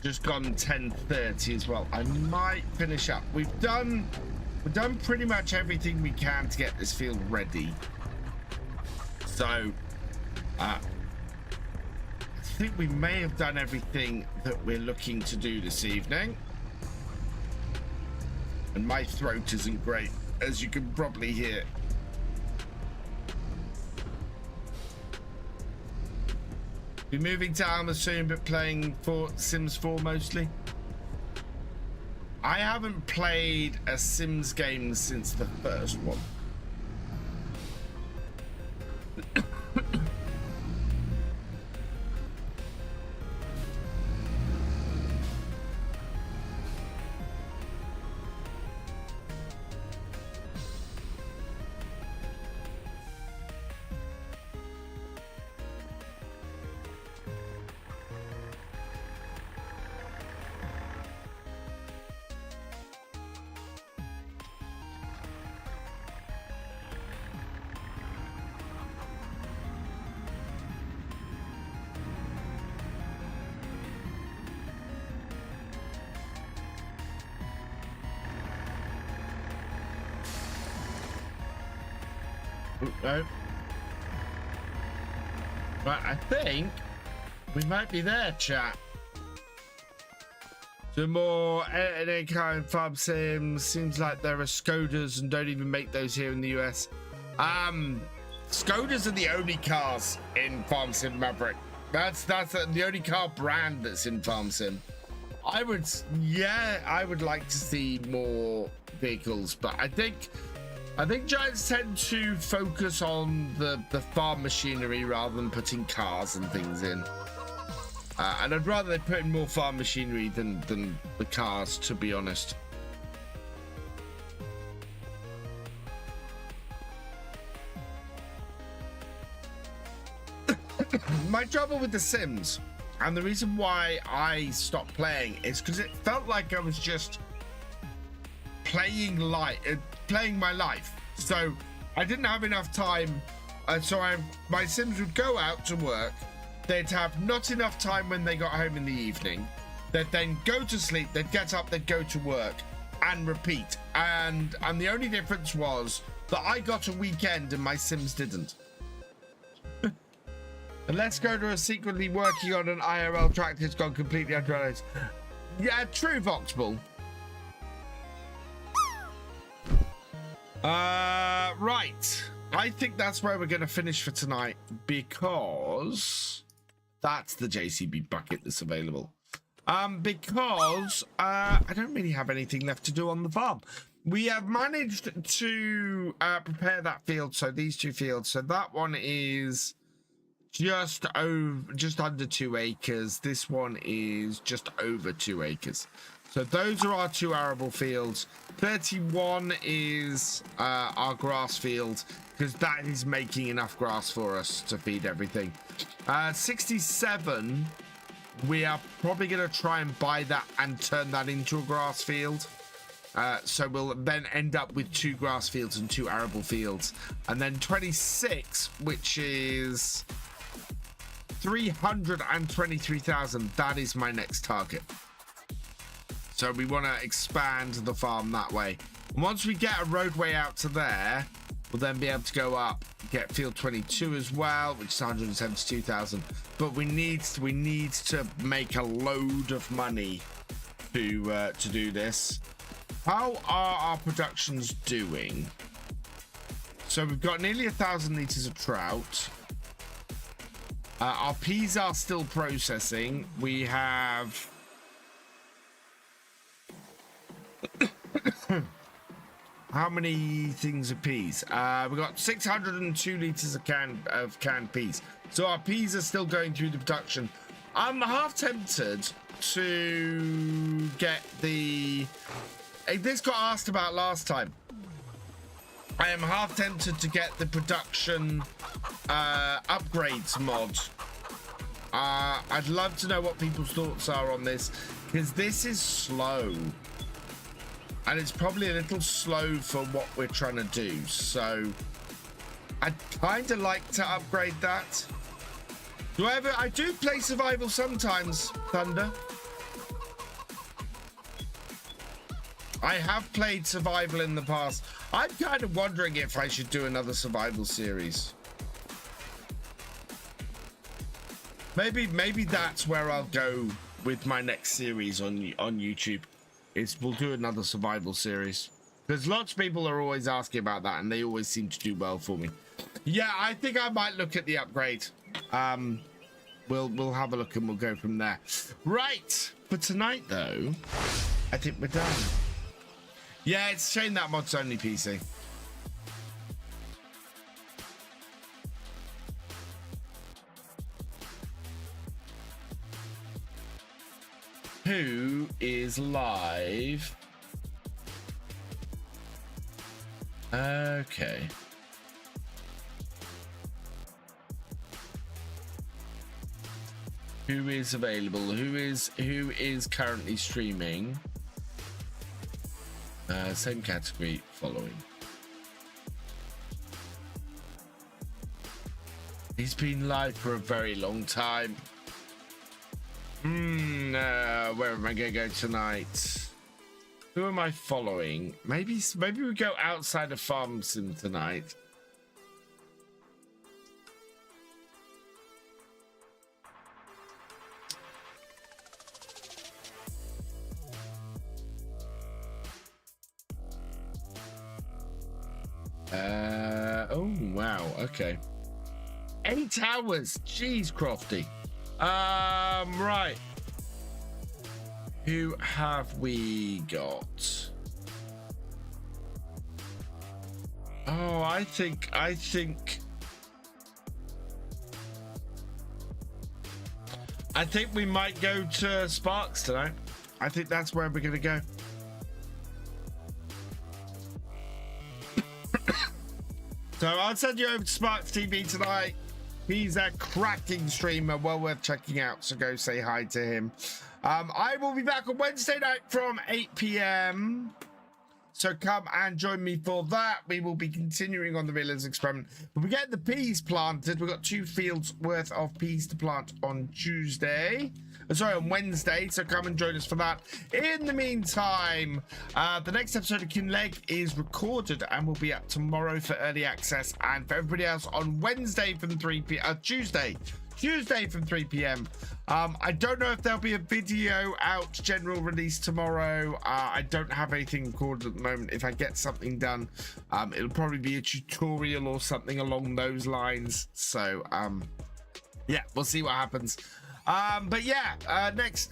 Just gone 10:30 as well. I might finish up. We've done pretty much everything we can to get this field ready. So I think we may have done everything that we're looking to do this evening. And my throat isn't great, as you can probably hear. Be moving to Alma soon, but playing for Sims 4 mostly. I haven't played a Sims game since the first one. No. Right, I think we might be there, chat. Some more any kind of farm sims. Seems like there are Sodus and don't even make those here in the US. Sodus are the only cars in Farm Sim Maverick. That's the only car brand that's in Farm Sim. I would like to see more vehicles, but I think giants tend to focus on the farm machinery rather than putting cars and things in. And I'd rather they put in more farm machinery than the cars, to be honest. My trouble with The Sims, and the reason why I stopped playing, is because it felt like I was just playing my life. So I didn't have enough time, and so my Sims would go out to work. They'd have not enough time when they got home in the evening. They'd then go to sleep. They'd get up. They'd go to work, and repeat. And the only difference was that I got a weekend and my Sims didn't. And Let's Go to a secretly working on an IRL track that's gone completely unrealized. Yeah, true, Voxball. Right. I think that's where we're going to finish for tonight, because That's the JCB bucket that's available. Because I don't really have anything left to do on the farm. We have managed to prepare that field, so these two fields. So that one is just under 2 acres. This one is just over 2 acres. So those are our two arable fields. 31 is our grass field, because that is making enough grass for us to feed everything. 67, we are probably going to try and buy that and turn that into a grass field. So we'll then end up with 2 grass fields and 2 arable fields. And then 26, which is 323,000. That is my next target. So we want to expand the farm that way. And once we get a roadway out to there, we'll then be able to go up, get field 22 as well, which is 172,000. But we need to make a load of money to do this. How are our productions doing? So we've got nearly 1,000 liters of trout. Our peas are still processing. We have how many things of peas? We've got 602 liters of canned peas. So our peas are still going through the production. I'm half tempted to get the... This got asked about last time. I am half tempted to get the production upgrades mod. I'd love to know what people's thoughts are on this, because this is slow. And it's probably a little slow for what we're trying to do. So I'd kind of like to upgrade that. I do play survival sometimes, Thunder. I have played survival in the past. I'm kind of wondering if I should do another survival series. Maybe that's where I'll go with my next series on YouTube. We'll do another survival series, because lots of people are always asking about that, and they always seem to do well for me. Yeah, I think I might look at the upgrade. We'll have a look and we'll go from there. Right, for tonight though, I think we're done. Yeah, it's a shame that mod's only PC. Who is live? Okay. Who is available? Who is currently streaming? Same category, following. He's been live for a very long time. Where am I gonna go tonight? Who am I following? Maybe we go outside of Farm Sim tonight. Oh wow, okay. 8 hours, jeez, Crofty. Right. Who have we got? Oh, I think we might go to Sparks tonight. I think that's where we're gonna go. So I'll send you over to Sparks TV tonight. He's a cracking streamer, well worth checking out, so go say hi to him. I will be back on Wednesday night from 8 p.m. So come and join me for that. We will be continuing on the Realism experiment. But we get the peas planted. We've got 2 fields worth of peas to plant on on Wednesday. So come and join us for that. In the meantime, the next episode of KiwiMedic is recorded and will be up tomorrow for early access, and for everybody else on Wednesday from 3 p.m. Tuesday from 3 p.m. I don't know if there'll be a video out general release tomorrow. I don't have anything recorded at the moment. If I get something done, it'll probably be a tutorial or something along those lines. So yeah, we'll see what happens. But yeah, next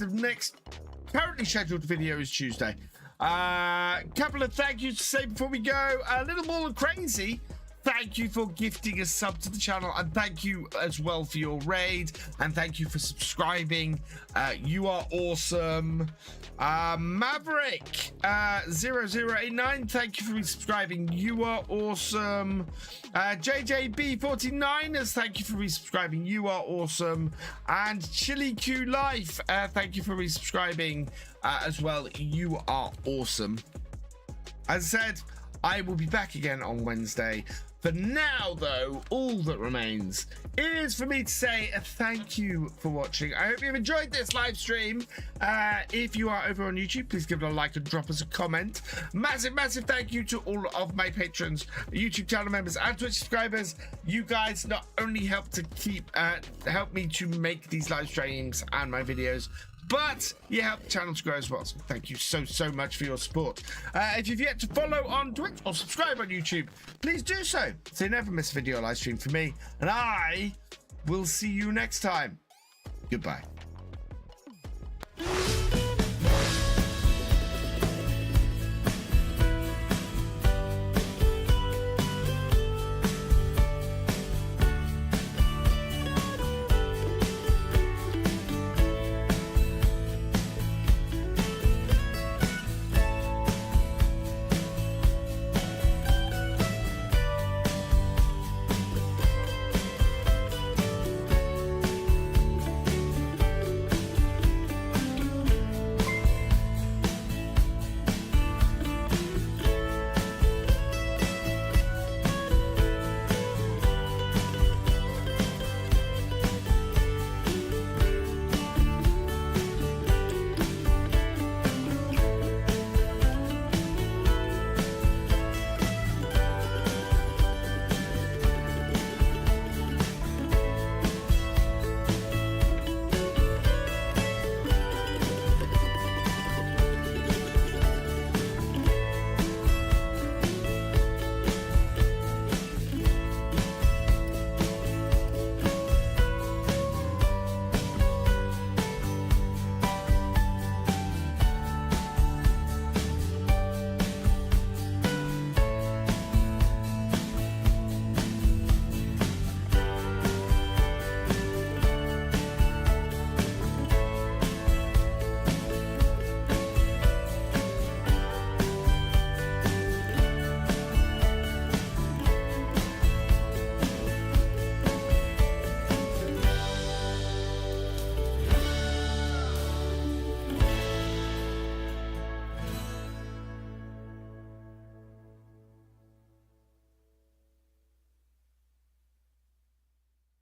currently scheduled video is Tuesday. Couple of thank yous to say before we go. A little more crazy. Thank you for gifting a sub to the channel, and thank you as well for your raid, and thank you for subscribing. You are awesome. Maverick 0089, thank you for resubscribing. You are awesome. JJB49ers, thank you for resubscribing. You are awesome. And Chili Q Life, thank you for resubscribing as well. You are awesome. As I said, I will be back again on Wednesday. For now, though, all that remains is for me to say a thank you for watching. I hope you've enjoyed this live stream. If you are over on YouTube, please give it a like and drop us a comment. Massive, massive thank you to all of my patrons, YouTube channel members, and Twitch subscribers. You guys not only help to help me to make these live streams and my videos, but you help the channel to grow as well. So thank you so much for your support. If you've yet to follow on Twitch or subscribe on YouTube, please do so you never miss a video or live stream from me. And I will see you next time. Goodbye.